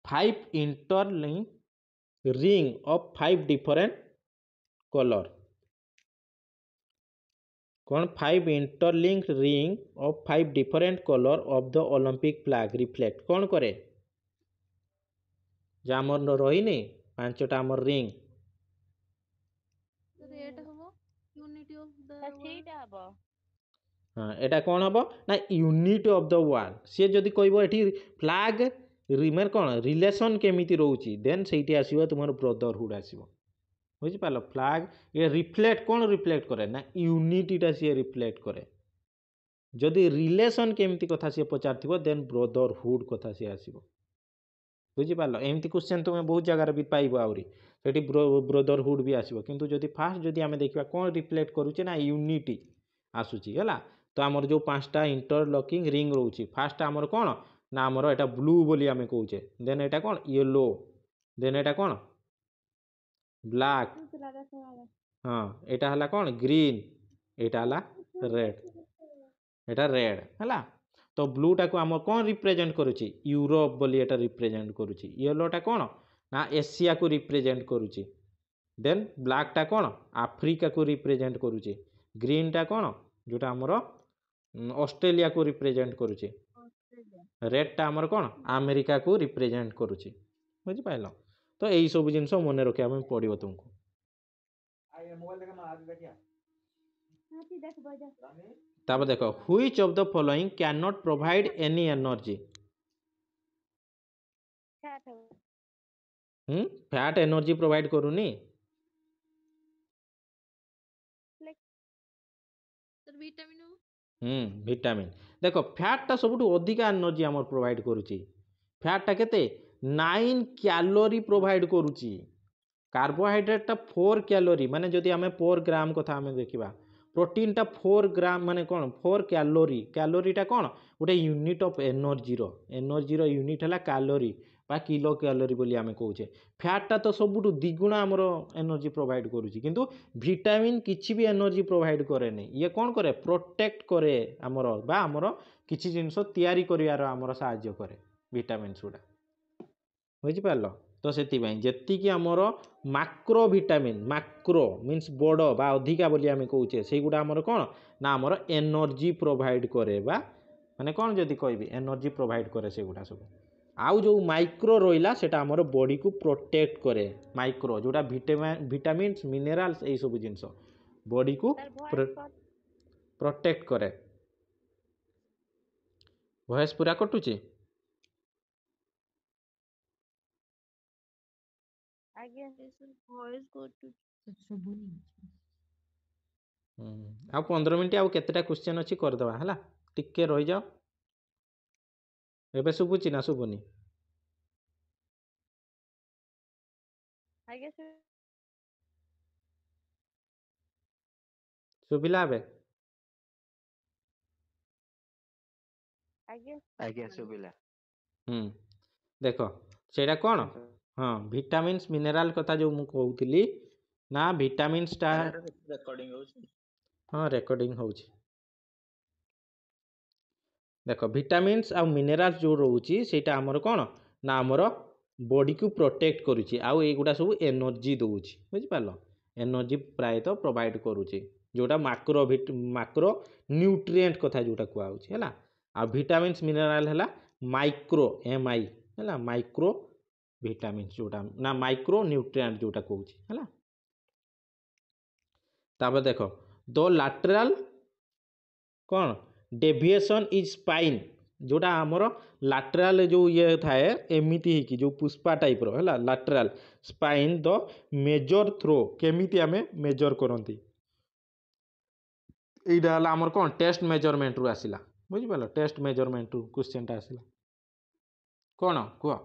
5 interlink ring of 5 different colour कौन 5 interlink ring of 5 different colour of the Olympic flag reflect कौन करे जामर रही नहीं 5टा आमर रिंग हाँ एटा कौन हम ना यूनिट ऑफ द वर्ल्ड सी जदि कह फ्लैग रिमेन कौन रिलेशन केमिति रोची देन सेठी आसीबो तुमर ब्रदरहुड आसीबो बुझिपार फ्लैग ये रिफ्लेक्ट कौन रिफ्लेक्ट करे ना यूनिटीटा सी रिफ्लेक्ट करे जदि रिलेशन केमिति कथा सी पचार देन ब्रदरहुड कथा सी आसीबो बुझिपार एमती क्वेश्चन तुम्हें बहुत जगह भी पाइब आहरी से ब्रदरहुड भी आसो किंतु जदि फास्ट जदि आम देखा कौन रिफ्लेक्ट करुचे ना यूनिटी आसूची है तो आमर जो 5टा इंटरलॉकिंग रिंग रोचे फास्ट आमर कौन ना आमर एटा ब्लू बोली आम कौचे देन एटा कौन येलो देन एटा कौन ब्लैक हाँ एटा हला कौन ग्रीन एटा हला रेड एटा रेड है तो ब्लूटा को आम कौन रिप्रेजेंट करुच्ची यूरोप बोली एटा रिप्रेजेंट करुच्ची येलोटा कौन ना एशिया को रिप्रेजेंट करुच्ची देन ब्लैकटा कौन आफ्रिका को रिप्रेजेंट करुच्ची ग्रीनटा कौन जोटा आमर ऑस्ट्रेलिया को रिप्रेजेंट करुच्ची रेडटा आमर कौन अमेरिका को रिप्रेजेंट करुच्ची बुझिपाइल तो यही सब जिन मन रखा पड़ो तुमको तापर देख which of the following can not provide any energy fat energy provide करूनी विटामिन देख फैटा सब अधिका एनर्जी आम प्रोवाइड करुच्ची फैटा केते 9 कैलोरी प्रोवाइड करुच्ची कार्बोहाइड्रेट 4 कैलोरी माने जदि आम पर ग्राम कथा आम देखा प्रोटीन टा 4 ग्राम माने कौन 4 कैलोरी कैलोरीटा कौन गोटे यूनिट ऑफ एनर्जीर यूनिट है कैलोरी बा किलो कैलोरी बोली आम कौचे फैटा तो सब द्विगुणा आमर एनर्जी प्रोवाइड करुच्ची किंतु विटामिन किसी भी एनर्जी प्रोवाइड करे नहीं ये कौन करे प्रोटेक्ट करे आमर बा आमर किसी जिनस तैयारी करिवार आमर साहाय्य करे विटामिन गुड़ा बुझिपार तो से जी आमर माक्रो विटामिन माक्रो मीन्स बड़ बा अधिका बोली आम कौचे से गुड़ा आमर कौन ना आमर एनर्जी प्रोवाइड करे बा माने कौन जदि कहबी एनर्जी प्रोवाइड करे से गुड़ा सब आउ जो माइक्रो रहा से आमर बॉडी को प्रोटेक्ट करे माइक्रो जोटा विटामिन मिनरल्स यही सब जिनस बॉडी को प्रोटेक्ट करे वॉइस पूरा कटुची आ 15 मिनट आउ केतेटा क्वेश्चन अच्छी करदवा है टिके रही जाओ एबे शुभुची ना शुभुनी शुभिला बे आज्ञा शुभिला देखो सेटा कौन हाँ विटामिन्स मिनरल कथा जो मु कहूली ना विटामिन्स टा रिकॉर्डिंग होची हाँ रिकॉर्डिंग होची देखो विटामिन्स आ मिनरल्स जो रोची सेटा हमर कौन ना हमर बॉडी को प्रोटेक्ट करूची आउ एगुडा सब एनर्जी दउची बुझि पालो एनर्जी प्राय तो प्रोवाइड करूची जोटा माक्रो न्यूट्रिएंट कथा जोटा कुआ होची हैला आ विटामिन्स मिनरल हैला माइक्रो एमआई हैला माइक्रो विटामिन्स जोटा ना माइक्रो न्यूट्रिएंट जोटा कहूची हैला तापर देखो द लैटरल कौन डेविएशन इज स्पाइन जोटा आमर लैटरल जो ये थाए एमिति ही कि जो पुष्पा टाइप रो हैला lateral spine the measure throw केमिति आमे मेजर करंती एइडा हला आमर कोन टेस्ट मेजरमेंट रु आसिला बुझि पालो टेस्ट मेजरमेंट रु क्वेश्चन टा आसिला कोन को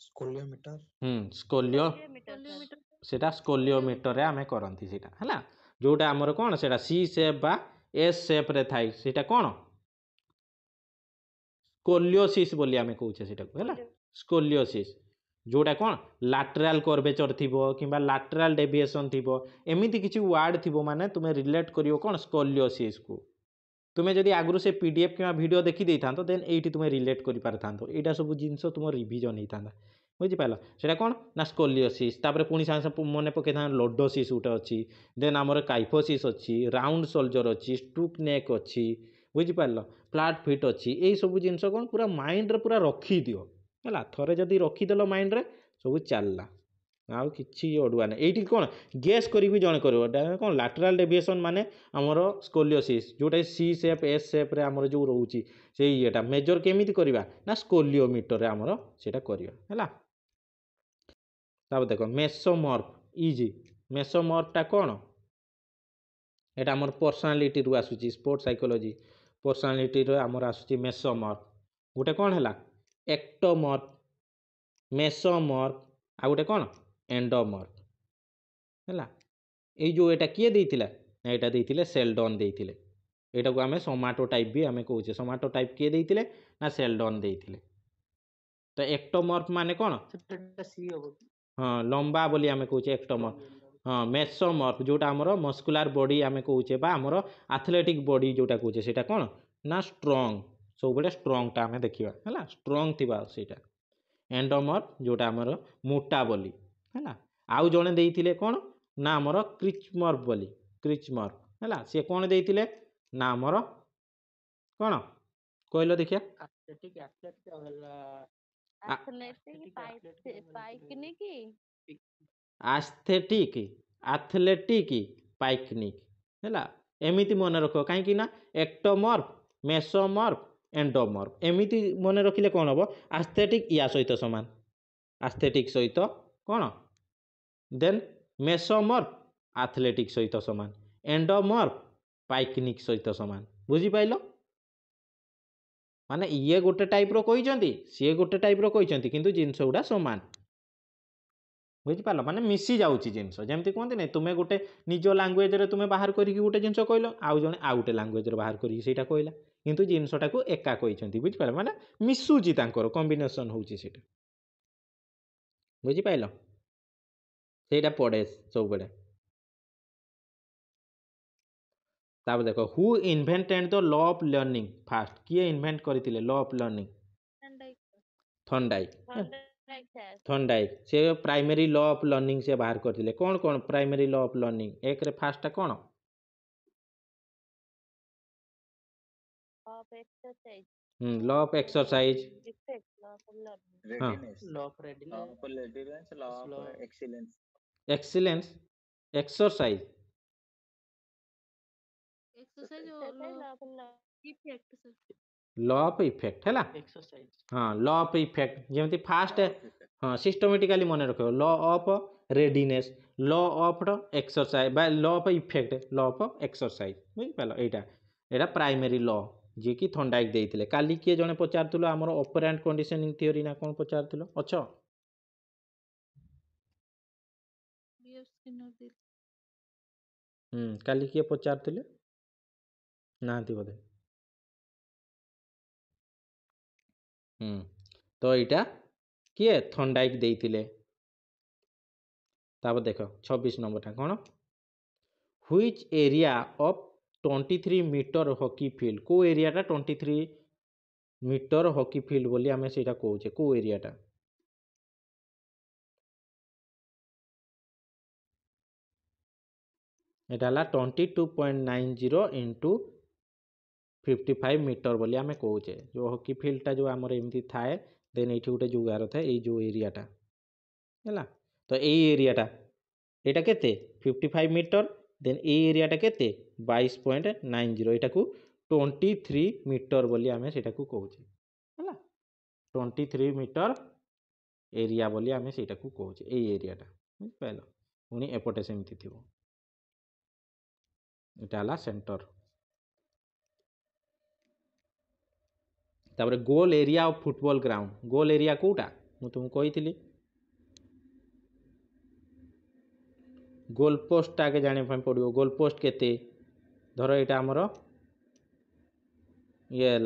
स्कोलियोमीटर स्कोलियो सेटा स्कोलियोमीटर रे आमे करंती सेटा हैला जोटा आमर कोन सेटा सी शेप बा एस शेप रे थाई सेटा कोन स्कोलियोसिस बोली आमे कहूचे सेटा को हैला स्कोलियोसिस जोटा कौन लाटेराल कर्वेचर थी कि लाटेराल डेविएशन थी एमती किसी वार्ड थी माने तुम्हें रिलेट करियो कौन स्कोलियोसिस को तुम्हें जदि आगु से पीडीएफ कि वीडियो देखी देता देन ये तुम्हें रिलेट कर पार था यहाँ सब जिनस तुम रिविजन होता बुझिपाल से कौन ना स्कोलियोसिस तापर पुणी सागे मन पकई था लोडोसिस गोटे अच्छी देन आमर काइफोसिस अच्छी राउंड सोल्जर अच्छी स्टुक नेक अच्छी बुझिपाल फ्लाट फिट अच्छी यही सब जिनस कौन पूरा माइंड रे पूरा रखी दियो है थरे जदि रखीदेल माइंड रे सब चलला आउ किछि अड़ुआ ना ये कौन गेस करी जड़े कर कौन लाटेराल डेविएशन माने आमर स्कोलियोसिस जोटा सी सेप एस सेप रे आमर जो रोची से येटा मेजर केमिति करवा ना स्कोलियोमीटर रे आमर सेटा करवा है तब देख मेसोमॉर्फ इजी मेसोमॉर्फटा कौन एटा आमर पर्सनालीटी रु आसुची स्पोर्ट्स साइकोलॉजी पर्सनालीटी रो आमर आसुची मेसोमॉर्फ गोटे कौन है एक्टोमॉर्फ मेसोमॉर्फ आ गोटे कौन एंडोमॉर्फ है ये जो एटा किए देइतिला ना एटा देइतिले सेल्डन देइतिले एटा को आमे सोमाटो टाइप भी आमे कहूचे सोमाटो टाइप किए देइतिले ना सेल्डन देइतिले तो एक्टोमॉर्फ माने कौन हाँ लंबा बोली आमे कहूचे एक्टोमॉर्फ हाँ मेसोमॉर्फ जोटा आमर मस्कुलार बॉडी आमे कहूचे बा आमर एथलेटिक बॉडी जोटा कहूचे सेटा कौन ना स्ट्रॉन्ग सब बड़े स्ट्रॉन्गटा आमे देखिबा हैला स्ट्रॉन्ग थिबा सेटा एंडोमॉर्फ जोटा आमर मोटा बोली हैला आउ जणे देइतिले कौन ना आमर क्रिचमॉर्फ बोली क्रिचमॉर्फ हैला से कौन देइतिले ना आमर कौन कहलो देखिया एस्थेटिक एथलेटिक पाइकनिक है एमती मन रख कहीं ना एक्टोमॉर्फ मेसोमॉर्फ एंडोमॉर्फ एमती मन रखिले कौन हम एस्थेटिक या सहित सामान एस्थेटिक सहित कौन देन मेसोमॉर्फ एथलेटिक सहित सामान एंडोमॉर्फ पाइकनिक सहित सामान बुझिपाइल माने ये गोटे टाइप रो कहिसंती सी गोटे टाइप रो कहिसंती किंतु जिनस गुडा समान बुझिपाल माने मिसी जाउची जिनस जेमती कहते नहीं तुम्हें गोटे निज लैंग्वेज रे तुम्हें बाहर करिक गोटे जिनस कहल आउ जने आउ गोटे लैंग्वेज रे बाहर करिक सेटा कहला किंतु जिनसटा को एका कहिसंती बुझिपाल माने मिसुची तांकर कॉम्बिनेशन होउची सेटा बुझिपाइल सेटा पड़े सब बेले तापर देखो who invented the law of learning fast किए इन्वेंट करथिले law of learning Thorndike Thorndike से प्राइमरी लॉ ऑफ लर्निंग से बाहर करथिले कौन कौन प्राइमरी लॉ ऑफ लर्निंग एक रे फास्ट कौन law of exercise excellence exercise law of effect है हाँ लॉ ऑफ इफेक्ट जमी फास्ट हाँ सिस्टमेटिकाली मन रख law of readiness law of exercise बा law of effect law of exercise बुझिपाल यहाँ प्राइमरी लॉ जी कि थॉर्नडाइक देइतिले काली किए जने पचारथुलो हमर ऑपरेंट कंडीशनिंग थ्योरी ना कोन पचारथुलो अच्छा काली किए पचारथुले नांती बोधे तो यहाँ किए थॉर्नडाइक देइतिले तापर देख 26 नंबरटा कौन which area of 23 metre hockey field को एरियाटा 23 मीटर हॉकी फील्ड बोली आमे सेटा कहूचे को एरियाटा एटा हला 22.90 इंटू 55 मीटर बोली आमे कहूचे जो हॉकी फील्डटा जो आमर एमती थाए देन ये गोटे जुगार थाए ये जो एरियाटा है तो यही एरियाटा यहाँ केते 55 मीटर देन ये एरियाटा केते 22.90 यहाँ को 23 मीटर बोली आमे सेटा को कहूचे है 23 मीटर एरिया बोली आमे सेटा को कहूचे यही एरियाटा बुझिपाइल पुणी एपटे सेमती थिबो एटा हला सेंटर तापर goal area of football ground goal area कोटा मु तुमको कही गोल पोस्ट आगे जाने पड़ो गोल पोस्ट केते धर यहाँ आमर ये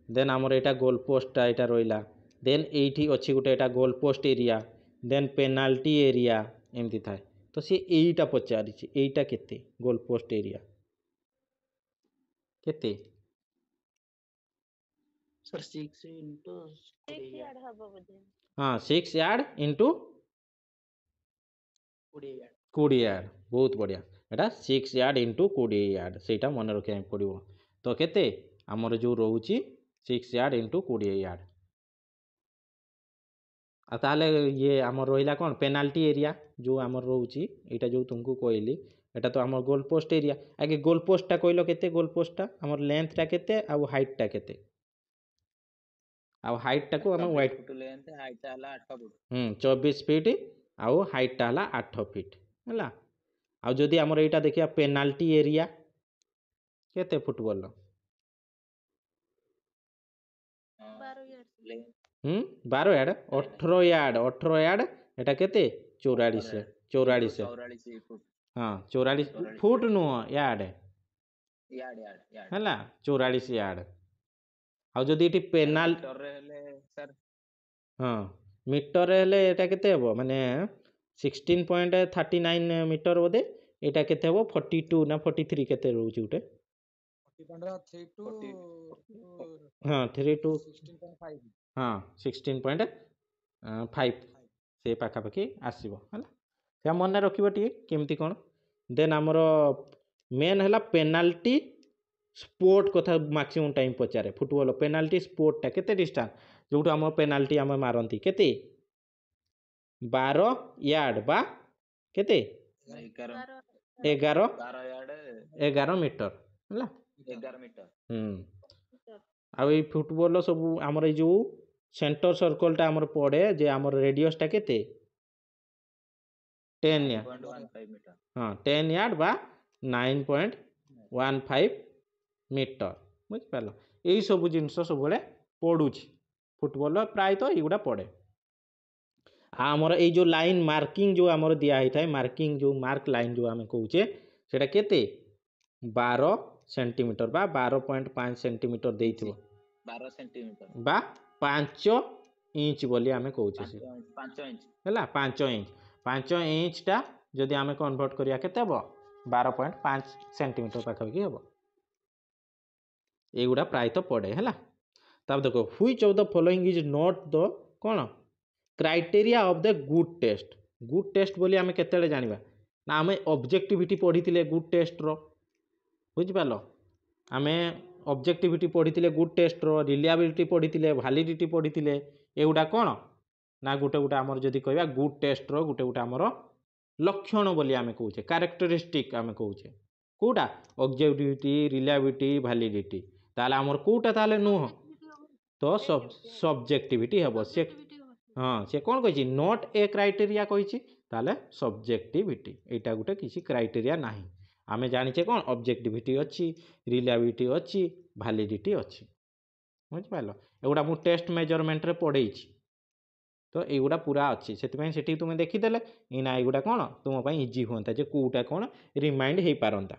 देन आमर यहाँ गोल पोस्टा यहाँ रहा देन एठी अछि गोटे एटा goal post area then penalty area एमती थाए तो सी एटा पचारि एटा केते गोल पोस्ट एरिया केते सर 6 into 20 यार्ड हबो बोधे हाँ 6 यार्ड इंटू 20 यार्ड 20 यार्ड बहुत बढ़िया एटा 6 यार्ड इंटू 20 यार्ड सेटा मन रखिया पड़ो तो केते आमर जो रोची 6 यार्ड इंटू 20 यार्ड आ ताले ये आमर रहिला कोन पेनाल्टी एरिया जो आमर रोची एटा जो तुमको कहली एटा तो आमर गोल पोस्ट एरिया आगे गोल पोस्ट टा कहलो केते गोल पोस्ट टा आमर लेंथ टा केते आ हाइट टा केते आ हाइट टा को हम वाइट फुट लेंथ हाइट ता हला 8 फुट 24 फीट आउ हाइट टा हला 8 फीट हला आ जदि आमर एटा देखिया पेनाल्टी एरिया केते फुटबॉल 12 यार्ड 18 यार्ड एटा केते 44 हाँ 44 फुट नुह यार्ड हला 44 यार्ड आ जदि एटी पेनाल हाँ मीटर हेले एटा केते हेबो माने 16.39 मीटर बोधे एटा केते हेबो 42 ना 43 केते रहउची उटे हाँ 3 टू हाँ 16.5 से पाखापाखि आसब है से मन रखिए टी केमती कौन देन आमर मेन है पेनाल्टी स्पोर्ट कथा मैक्सिमम टाइम पचारे फुटबॉल पेनाल्टी स्पोर्टा केते डिस्टेंस जो आम पेनाल्टी आम मारती केते 12 यार्ड बा केते 11 मीटर है 11 मीटर आ फुटबॉल सब आमर जो सेंटर सर्कल टा आमर पड़े जे आमर रेडियस टा केते 10 यार्ड हाँ 10 यार्ड बा 9.15 मीटर बुझिपार यही सब जिनस सब पड़ुछि फुटबॉल प्राय तो युवा पड़े आमर ये जो लाइन मार्किंग जो आमर दिया होता है मार्किंग जो मार्क लाइन जो आम कहे सेटा केते 12 सेंटीमीटर बा 12.5 सेंटीमीटर देइथिबो 12 सेंटीमीटर बा 5 इंच बोली आमे कहूचे से 5 इंच हैला 5 इंच टा जदि आमे कन्वर्ट करिया केते हबो 12.5 सेंटीमीटर पाखा कि हबो एगुडा प्राय तो पड़े हैला तब देखो which of the following is not the कोन criteria of the good test बोली आमे केतेले जानिबा ना आमे ऑब्जेक्टिविटी पढ़ीतिले गुड टेस्ट रो बुझिपारलो आमे ऑब्जेक्टिविटी पढ़ीतिले गुड टेस्ट रो रिलायबिलिटी पढ़ीतिले वैलिडिटी पढ़ीतिले एगुडा कोन ना गोटे गोटे आमर जदि कहबा गुड टेस्ट रो गोटे गोटे आमर लक्षण बोली आमे कहूचे कैरेक्टरिस्टिक आमे कहूचे कोटा ऑब्जेक्टिविटी रिलायबिलिटी वैलिडिटी ताले आमर कोटा ताले नुह तो सब्जेक्टिविटी हेबो से हाँ से कौन कही नॉट ए क्राइटेरिया कही ताले सब्जेक्टिविटी एटा गोटे किसी क्राइटेरिया नाही आमे जानिचे कौन ऑब्जेक्टिविटी अच्छी रिलायबिलिटी अच्छी वैलिडिटी अच्छी बुझिपारलो एगुडा मु टेस्ट मेजरमेंट रे पढ़ेइछि तो एगुडा पूरा अच्छी से तुम देखीदेले इना एगुडा कौन तुम इजी होता जे कोटा कौन रिमाइंड हो पारंता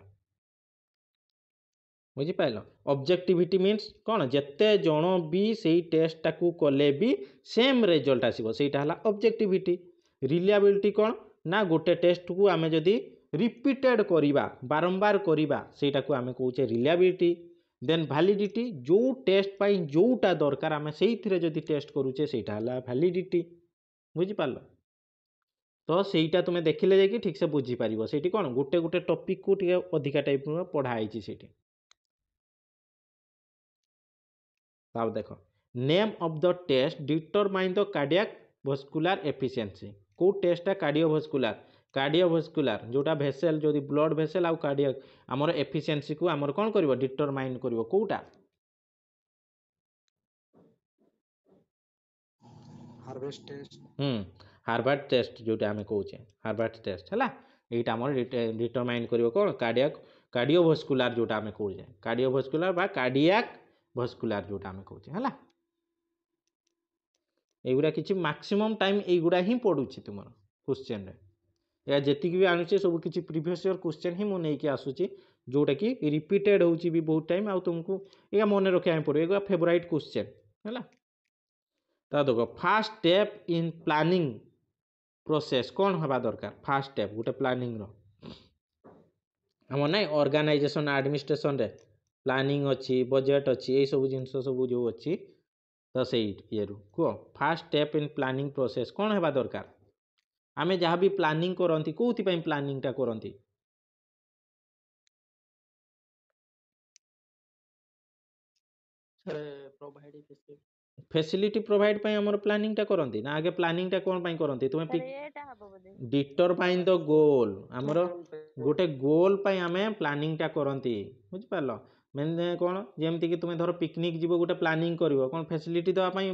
बुझिपारल ऑब्जेक्टिविटी मीन्स कौन जेते जन भी सेई टेस्ट टाकू कले भी सेम रिजल्ट आसीबो सेटा हला ऑब्जेक्टिविटी रिलायबिलिटी कौन ना गोटे टेस्ट को आमे जदी रिपीटेड करिबा बारंबार करिबा सेटा को आमे कहूचे रिलायबिलिटी देन वैलिडिटी जो टेस्ट पाई जोटा दरकार आमे सेई थिरे जदी टेस्ट करूचे सेटा हला वैलिडिटी बुझिपारल तो सेटा तुमे देखिले जाकि ठीक से बुझी पारिबो सेठी कौन गोटे गोटे टॉपिक को टिके अधिका टाइप में पढ़ाई छि सेठी तब देखो name of the test determine the cardiac vascular efficiency को टेस्ट कार्डियोभास्कुलर जोटा भेसेल जो ब्लड भेसेल आउ कार्डियक आमर एफिशिएंसी को आमर कौन करिवो डिटरमाइन करिवो कोटा हार्वर्ड टेस्ट जोटा आमे कहूचे हार्वर्ड टेस्ट हैला एटा आमर डिटरमाइन करिवो कोन कार्डियोभास्कुलर जोटा आमे कहूचे कार्डियोभास्कुलर बा कार्डियक भास्कुलर जोटा आमे कहूचे हैला एगुडा किछि मैक्सिमम टाइम एगुडा ही पडुछि तुमर क्वेश्चन रे या जेति भी आनुचे सब किछि प्रीवियस ईयर क्वेश्चन ही मु नै के आसुची जोटा कि रिपीटेड होउची भी बहुत टाइम आ तुमको एगा मन रखे पड़ो एगा फेवरेट क्वेश्चन हैला ता देखो fast step in planning process कौन हवा दरकार फास्ट स्टेप गोटे प्लानिंग रो हमर नाइ ऑर्गेनाइजेशन एडमिनिस्ट्रेशन रे प्लानिंग अच्छी बजेट अच्छी ये सब जिनस सब जो अच्छी तो से ये कह fast step in planning process कौन हवा दरकार आमे जहाँ भी प्लानिंग करती कौथि प्लानिंग टा करती प्रोवाइड फैसिलिटी प्रोवाइड ପାଇଁ ଆମର ପ୍ଲାନିଂ ଟା କରନ୍ତି ନା ଆगे ପ୍ଲାନିଂ ଟା କୋन ପାଇଁ କରନ୍ତି ତୁମେ ଡିଟରମାଇନ୍ ଦ ଗୋଲ ଆମର ଗୋଟେ ଗୋଲ ପାଇଁ ଆମେ ପ୍ଲାନିଂ ଟା କରନ୍ତି ବୁଝି ପାରଲ ମାନେ କ'ଣ ଯେମିତି କି ତୁମେ ଧର ପିକନିକ୍ ଯିବ ଗୋଟେ ପ୍ଲାନିଂ କରିବ କ'ଣ ଫ୍ୟାସିଲିଟି ଦେବା ପାଇଁ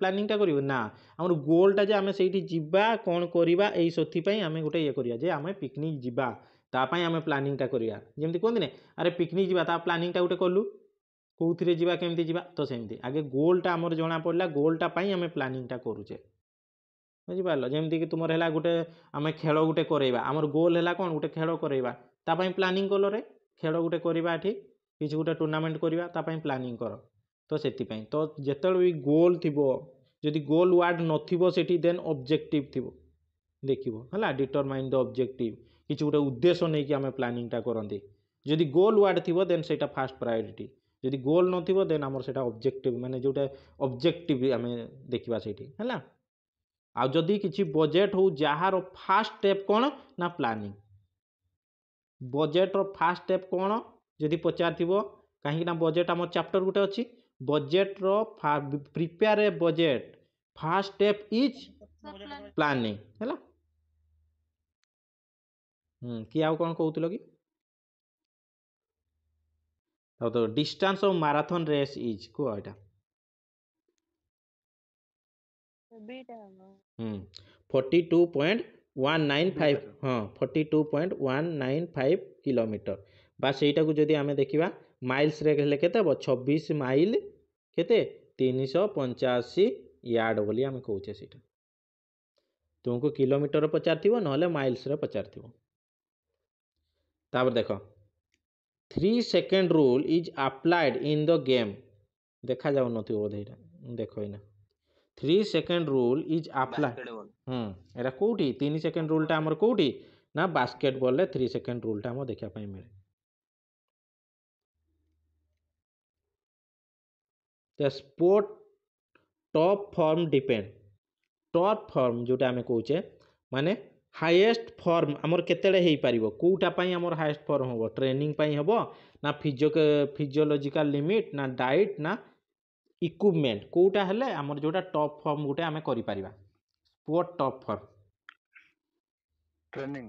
ପ୍ଲାନିଂ ଟା କରିବ ନା ଆମର ଗୋଲଟା ଯେ ଆମେ ସେଇଠି ଯିବା କ'ଣ କରିବା ଏଇ ସେଥିପାଇଁ ଆମେ ଗୋଟେ ଇଏ କରିବା ଯେ ଆମେ ପିକନିକ୍ ଯିବା ତା ପାଇଁ ଆମେ ପ୍ଲାନିଂ ଟା କରିବା ଯେମିତି କୁହନ୍ତିନି ଆରେ ପିକନିକ୍ ଯିବା ତା ପ୍ଲାନିଂ ଟା ଗୋଟେ କଲୁ कौन जीवा केमती जीवा तो सेमती आगे गोलटा आमर जना पड़ा गोलटा आम प्लानिंगटा करुचे बुझिपार जमती कि तुम है गोटे आम खेल गोटे करवा आमर गोल है कौन गोटे खेल करवा तापाई प्लानिंग कल रे खेल गोटे करवा किसी गोटे टूर्नामेंट करवा तापाई प्लानिंग कर तो से तो जिते भी गोल थी जदि गोल वार्ड नथी देन ऑब्जेक्टिव थी देखिए है डिटरमाइन द ऑब्जेक्टिव किसी गोटे उद्देश्य नहीं कि आम प्लानिंगटा करती जदि गोल वार्ड थी देन से फास्ट प्रायोरिटी जदि गोल नथिबो देन हमर सेटा ऑब्जेक्टिव माने जोटा ऑब्जेक्टिव आमे देखिबा सेठी हैला आ जदि किछि बजेट हो जहार फास्ट स्टेप कोन ना प्लानिंग बजेट रो फास्ट स्टेप कोन जदि पचारथिबो काहे ना बजेट हमर चैप्टर गुटे अछि बजेट रो prepare a budget first step is planning हैला कि आउ कोन कहउतलो कि तो distance of marathon race is को एटा 42.195 हाँ 42.195 किलोमीटर बास एटा को जदि आमे देखिबा माइल्स रे हेले केते 26 माइल केते 385 यार्ड बोली आमे कहूचे सेटा तुमको किलोमीटर पचारथिबो नहले माइल्स रे पचारथिबो तापर देखो 3 second rule is applied in the game देखा जाऊ नथि बोधे देखो इना 3 second rule is applied era कोठी 3 सेकेंड रूल टा हमर कोठी ना बास्केटबॉल रे 3 सेकेंड रूल टा हम देखा पाई मिले the sport top form depend top form जोटा हमें कहूचे माने हाईएस्ट फॉर्म आमर केतेडे हेई पारिबो कोटा पई आमर हाईएस्ट फॉर्म होबो ट्रेनिंग पई होबो ना फिजियोलॉजिकल लिमिट ना डाइट ना इक्विपमेंट कोटा हेले आमर जोटा टॉप फॉर्म गुटे आमे करि परिबा स्पोर्ट टॉप फॉर्म ट्रेनिंग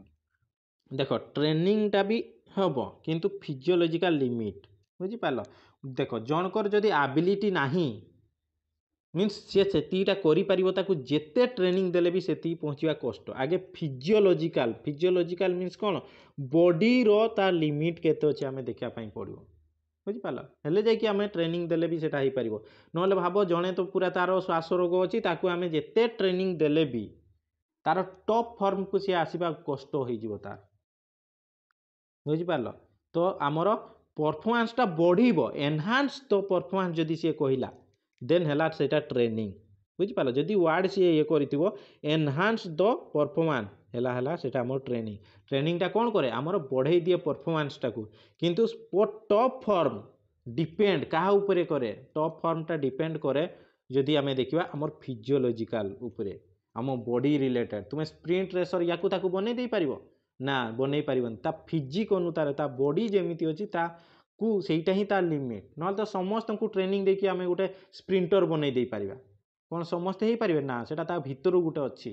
देखो ट्रेनिंग टा भी होबो किंतु फिजियोलॉजिकल लिमिट बुझी पालो देखो जनकर जदी एबिलिटी नाही मीन्स सी सेतीटा करिपारिबो जेते ट्रेनिंग देले भी सेती पहुँचवा कष्ट आगे फिजियोलॉजिकल मीन्स कौन बॉडी रो ता लिमिट केते अछि आमे देखा पई पड़िबो बुझी पाला हेले जाय कि आमे ट्रेनिंग देले भी सेटा ही परिबो नहले भाबो जणे तो पूरा तारो श्वास रोग अछि ताकू आमे जेते ट्रेनिंग देले भी तार टॉप फॉर्म को सी आसीबा कष्ट होई जिवो तार बुझी पालो तो आमर परफॉर्मेंस टा बढ़िबो एनहांस तो परफॉर्मेंस जदी से कहिला देन हेला सेटा ट्रेनिंग बुझी पालो जदी वर्ड से ये करथिबो एनहांस द परफॉर्मेंस हेला सेटा हमर ट्रेनिंग टा कोन करे हमर बढ़ाई दिए परफॉर्मेंस टाकू किंतु स्पोर्ट टॉप फॉर्म डिपेंड कहा ऊपर करे टॉप फॉर्म टा डिपेंड करे जदी हमें देखिबा हमर फिजियोलॉजिकल ऊपर हम बॉडी रिलेटेड तुम स्प्रिंट रेसर याकू ताकू बनै दे पारिबो ना बनै पारिबन ता फिजिक अनुसार ता बॉडी जेमिति अछि ता को सेटा ही तार लिमिट न तो समस्त को ट्रेनिंग देखि आमे गोटे स्प्रिंटर बनै दे पारिबा कोन समस्त हे पारिबे ना सेटा ता भितर गोटे अछि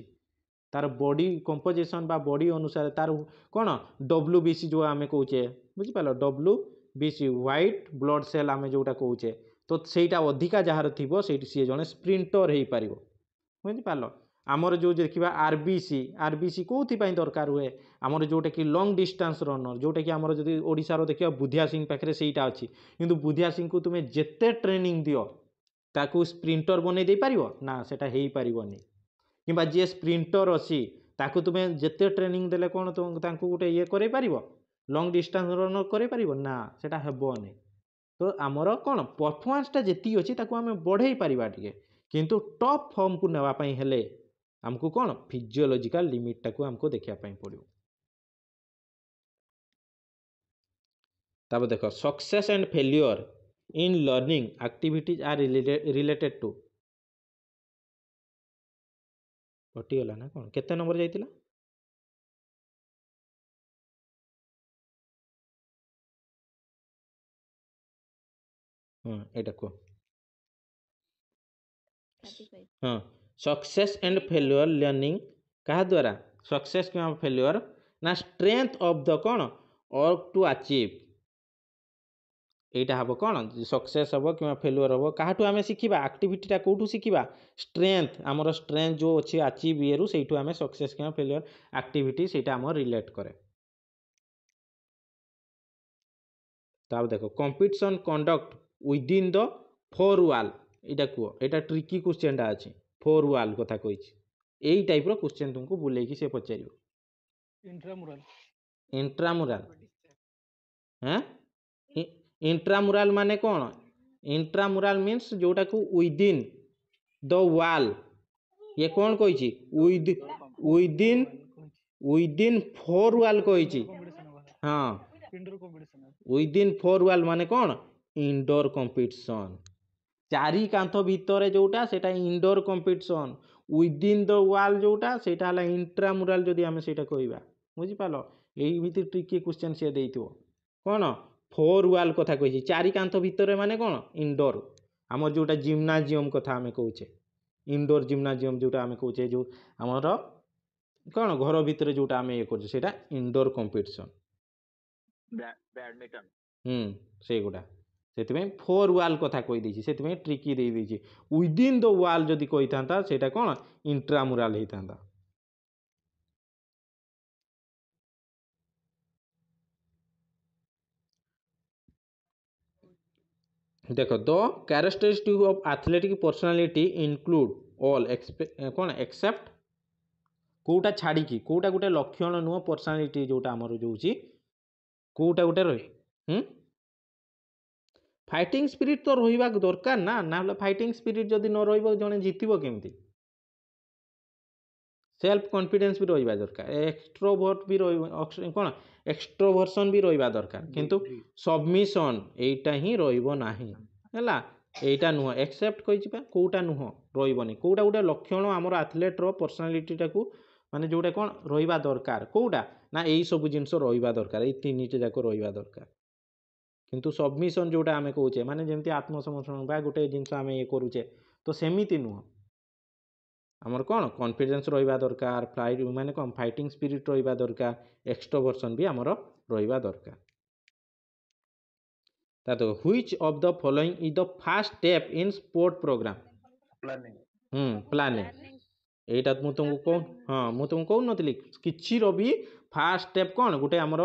तार बॉडी कंपोजिशन बा बॉडी अनुसार तार कोन डब्ल्यूबीसी जो आमे कहूचे बुझि पालो डब्ल्यूबीसी व्हाइट ब्लड सेल आमे जोटा कहूचे तो सेटा अधिका जहार थिबो सेठी सी जने स्प्रिंटर हे पारिबो बुझि पालो आमर जो देखिबा आरबीसी कोथि पई दरकार हुए आमर जोटा कि लॉन्ग डिस्टेंस रनर जोटा कि आमर जदी ओडिसा रो देखिबा बुधिया सिंह पाखरे सेटा अछि किंतु बुधिया सिंह को तुमे जेते ट्रेनिंग दियो ताकू स्प्रिंटर बनै दे पारिबो ना सेटा हेई पारिबोनी किबा जे स्प्रिंटर अछि ताकू तुमे जेते ट्रेनिंग देले कोन तो तांकू गुटे ये करे पारिबो लॉन्ग डिस्टेंस रनर करे पारिबो ना सेटा हेबोनी तो आमर कोन परफॉर्मेंस टा जेती अछि ताकू हमें बढ़ाई पारिबा टिके किंतु टॉप फॉर्म को नेवा पई हेले हमको कौन फिजियोलॉजिकल लिमिट टाको हमको देखिया पई पड़ियो। तब देखो success and failure in learning activities are related to कटिगला ना कौन केते नंबर जाइतिला एटा को 35 हाँ सक्सेस एंड फेल्योर लर्निंग कहा द्वारा सक्सेस कि फेल्योर ना स्ट्रेंथ ऑफ द कौन और टू अचीव एटा हम कौन सक्सेस हम कि फेल्योर हम क्या आम शिखा आक्टिविटीटा कौटू शिखा स्ट्रेंथ आमर स्ट्रेंथ जो अच्छी अचीव ये से आम सक्सेस कि फेल्योर आक्टिविटी से रिलेट करे। तब देखो competition conduct within the four वाल एटा कह एटा ट्रिकी क्वेश्चन टा अच्छे फोर वाल कथा कही यही टाइप रो क्वेश्चन तुमको बुलेकी से पचार इंट्रामुराल हाँ इंट्रामुराल माने कौन इंट्रामुराल मीन्स जोटा को विदिन द वाल ये कौन कही विदिन विदिन फोर वाल कही हाँ विदिन फोर वाल माने कौन इंडोर कंपटीशन चारि कांथ भितर जोटा सेटा इंडोर कंपटीशन विदिन द वाल जोटा सेटा हला इंट्रामुराल जदि आमे सेटा कहबा बुझि पालो एही भितर ट्रिकी क्वेश्चन से देइतो कौन फोर वाल कथा कही चारि कांथ भितर माने कौन इंडोर आमर जोटा जिम्नाजियम कथा आमे कहूचे इंडोर जिम्नाजियम जोटा आमे कहूचे जो आमर कौन घर भितर जोटा आमे ये करछे सेटा इंडोर कंपटीशन बैडमिंटन से गुडा से फोर वाल कथा कही देछि से ट्रिकी दे देछि विदिन द वाल जदि कही था सेटा कौन इंट्रामुराल होता था। देखो the characteristic of athletic personality include all कौन एक्सेप्ट कोटा छाड़ी की कोटा गोटे लक्षण नुह पर्सनालिटी जोटा आमर जो कोटा गोटे रही फाइटिंग स्पिरिट तो रहा दरकार ना ना फाइटिंग स्पिरिट जदि न रही जड़े जितब केमती सेल्फ कॉन्फिडेंस भी रहा दरकार एक्सट्रोवर्ट भी कौन एक्सट्रोवर्सन भी रहा दरकार किंतु सबमिशन एटा ही रहा एटा नुह एक्सेप्ट कही कोटा नुह रही कोटा गोटे लक्षण आमर एथलेटर पर्सनालीटी को माने जोटा कौन रहा दरकार कोटा ना यही सब जिनस रहा दरकार ये तीन जाक रहा दरकार किंतु सबमिशन जोटा आम कहे माने जमती आत्मसमर्पण बा गोटे जिनस आम ये करुचे तो सेमिति नुह आमर कौन कॉन्फिडेंस रहा दरकार फ्लाइट माने कौन फाइटिंग स्पिरिट रहा दरकार एक्सट्रोवर्सन भी आमर रहा दरकार। तो which of the following is the first step in sport programme planning एटा मु तुमको कौन हाँ मु तुमको कहूँ नथली किछि रो भी फास्ट स्टेप कौन गोटे आमर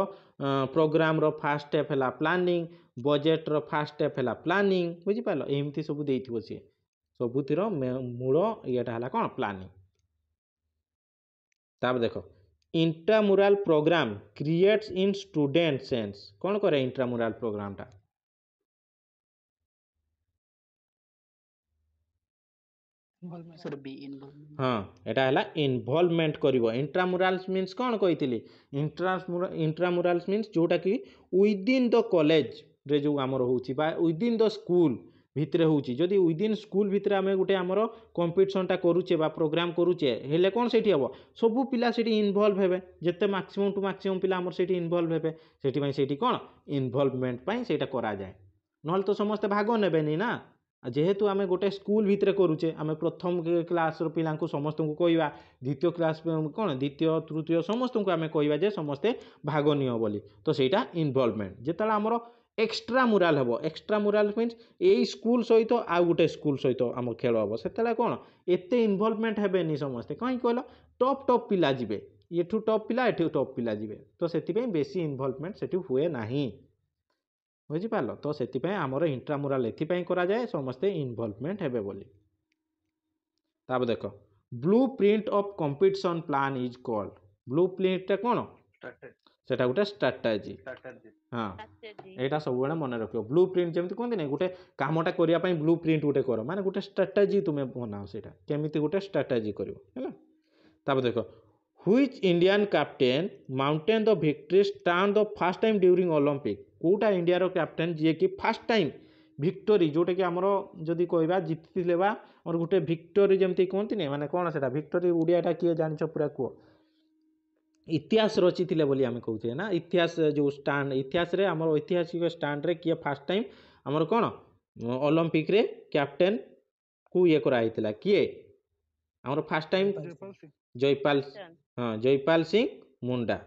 प्रोग्राम रो फास्ट स्टेप है प्लानिंग बजेट रो फास्ट स्टेप है प्लानिंग बुझी पालो एमती सब देइथिबो सी सबुतिर मूल येटा है कौन प्लानिंग। तब देखो intramural programme creates in student sense कौन करे इंट्रामुराल प्रोग्राम टा हाँ एटा है इनवॉल्वमेंट करिवो इंट्रामुराल्स मीन्स कौन कही इंट्रामुराल्स मीन्स जोटा कि विदिन द कॉलेज रे जो आमर होउची बा विदिन द स्कूल भितरे होउची जदि विदिन स्कूल भितरे आमे गोटे आमर कंपटीशन टा करूचे बा प्रोग्राम करूचे हेले कौन सेठी हबो सबु पिला सेठी इन्वॉल्व हेबे जेते मैक्सिमम टू मैक्सिमम पिला आमर सेठी इन्वॉल्व हेबे सेठी पई सेठी कौन इन्वॉल्वमेंट पई सेटा करा जाए नहले तो समस्त भाग नेबेनी ना जेहेतु आम गोटे स्कूल भितर करूचे आम प्रथम क्लास पिला समस्त को कहवा द्वितीय क्लास कौन द्वितीय तृतीय समस्त को आम कहवा समस्ते भाग नियो बोली तो सेटा इन्वॉल्वमेंट जिते आमर एक्सट्रा मुराल हम एक्सट्रा मुराल मीन्स यही स्कूल सहित आउ गोटे स्कूल सहित आम खेल हम से कौन एत इन्वॉल्वमेंट हेबेनी समस्ते कहीं कहल टॉप टॉप पिला जिबे एठू टॉप पिला एठू टॉप पिला जिबे तो से बेसी इन्वॉल्वमेंट सेठी हुए नाही बुझिपाल तो से आमर इंट्रामुराल एथिपाई करा जाए समस्ते इन्वॉल्वमेंट हेबे बोली। तब देखो blue print of competition plan is called blue print कौन সেটা গোটে স্ट्राटेजी हाँ एटा सब बेले मन रखियो ब्लू प्रिंट जेमति कहते नहीं गोटे कामटा करिया पई ब्लू प्रिंट गोटे कर माने गोटे स्ट्रेटेजी तुमे बनाओ सेटा केमिति गोटे स्ट्रेटेजी करियो हैला तापर देखो which Indian captain mounted the victory stand the first time during Olympic कोटा इंडिया रो कैप्टेन जे कि फर्स्ट टाइम विक्टोरी जोटे कि हमरो जदी कहबा जीतिले बा और गोटे विक्टोरी जेमति कहते नहीं माने कोन सेटा विक्टोरी उडियाटा किए जानछो पूरा को इतिहास रचिथिले बोली आमे कहउछे ना इतिहास जो स्टैंड इतिहास रे हमर ऐतिहासिक स्टैंड रे किए फर्स्ट टाइम हमर कोन ओलंपिक रे कैप्टेन को ये करा हितला किए हमर फर्स्ट टाइम जयपाल हां जयपाल सिंह मुंडा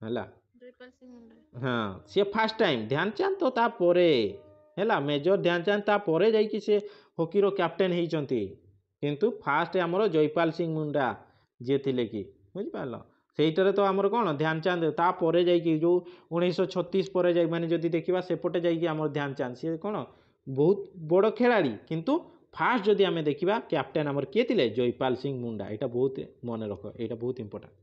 हला हां से फर्स्ट टाइम ध्यानचंद तो ता परे हला मेजर ध्यानचंद ता परे जाई कि से हॉकी रो कैप्टेन हेई चंती किंतु फर्स्ट हमर जयपाल सिंह मुंडा जे थिले कि बुझि पालो सेइटरे तो हमर कोन ध्यानचंद ता परे जाई कि जो 1936 परे जाई माने जदी देखिबा सेपटे जाई कि हमर ध्यानचंद से कोन बहुत बड़ खिलाड़ी किंतु फास्ट जदी हमें देखिबा कैप्टेन हमर के थिले जयपाल सिंह मुंडा एटा बहुत मन रखो एटा बहुत इंपोर्टेंट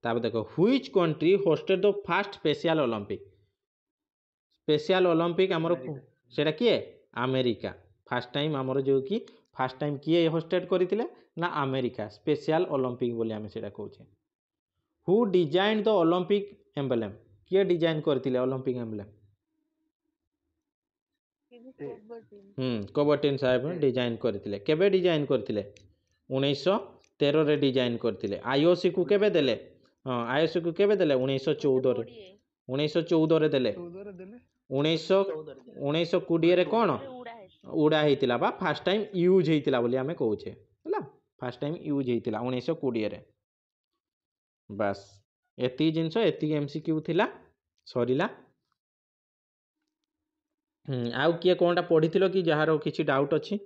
तापर देखो which country hosted the first special Olympic हमर सेटा किए अमेरिका फर्स्ट टाइम हमर जो कि फर्स्ट टाइम किए होस्टेड करथिले ना अमेरिका स्पेशल ओलंपिक बोली हमें सेटा कहउछे who designed the Olympic emblem किए डिजाइन करथिले ओलंपिक एम्बलम कबर्टिन साहेब डिजाइन करथिले केबे डिजाइन करथिले 1913 रे डिजाइन करथिले आईओसी को केबे देले हां आईओसी को केबे देले 1914 रे देले 1920 रे कोन उड़ा हेतिला बा फर्स्ट टाइम यूज हेतिला बोली हमें कहउछे हला फर्स्ट टाइम यूज हेतिला 1920 रे बस एती जिंस एती एमसीक्यू थिला सरीला आउ किए कोनटा पढिथिलो कि जहारो किछि डाउट अछि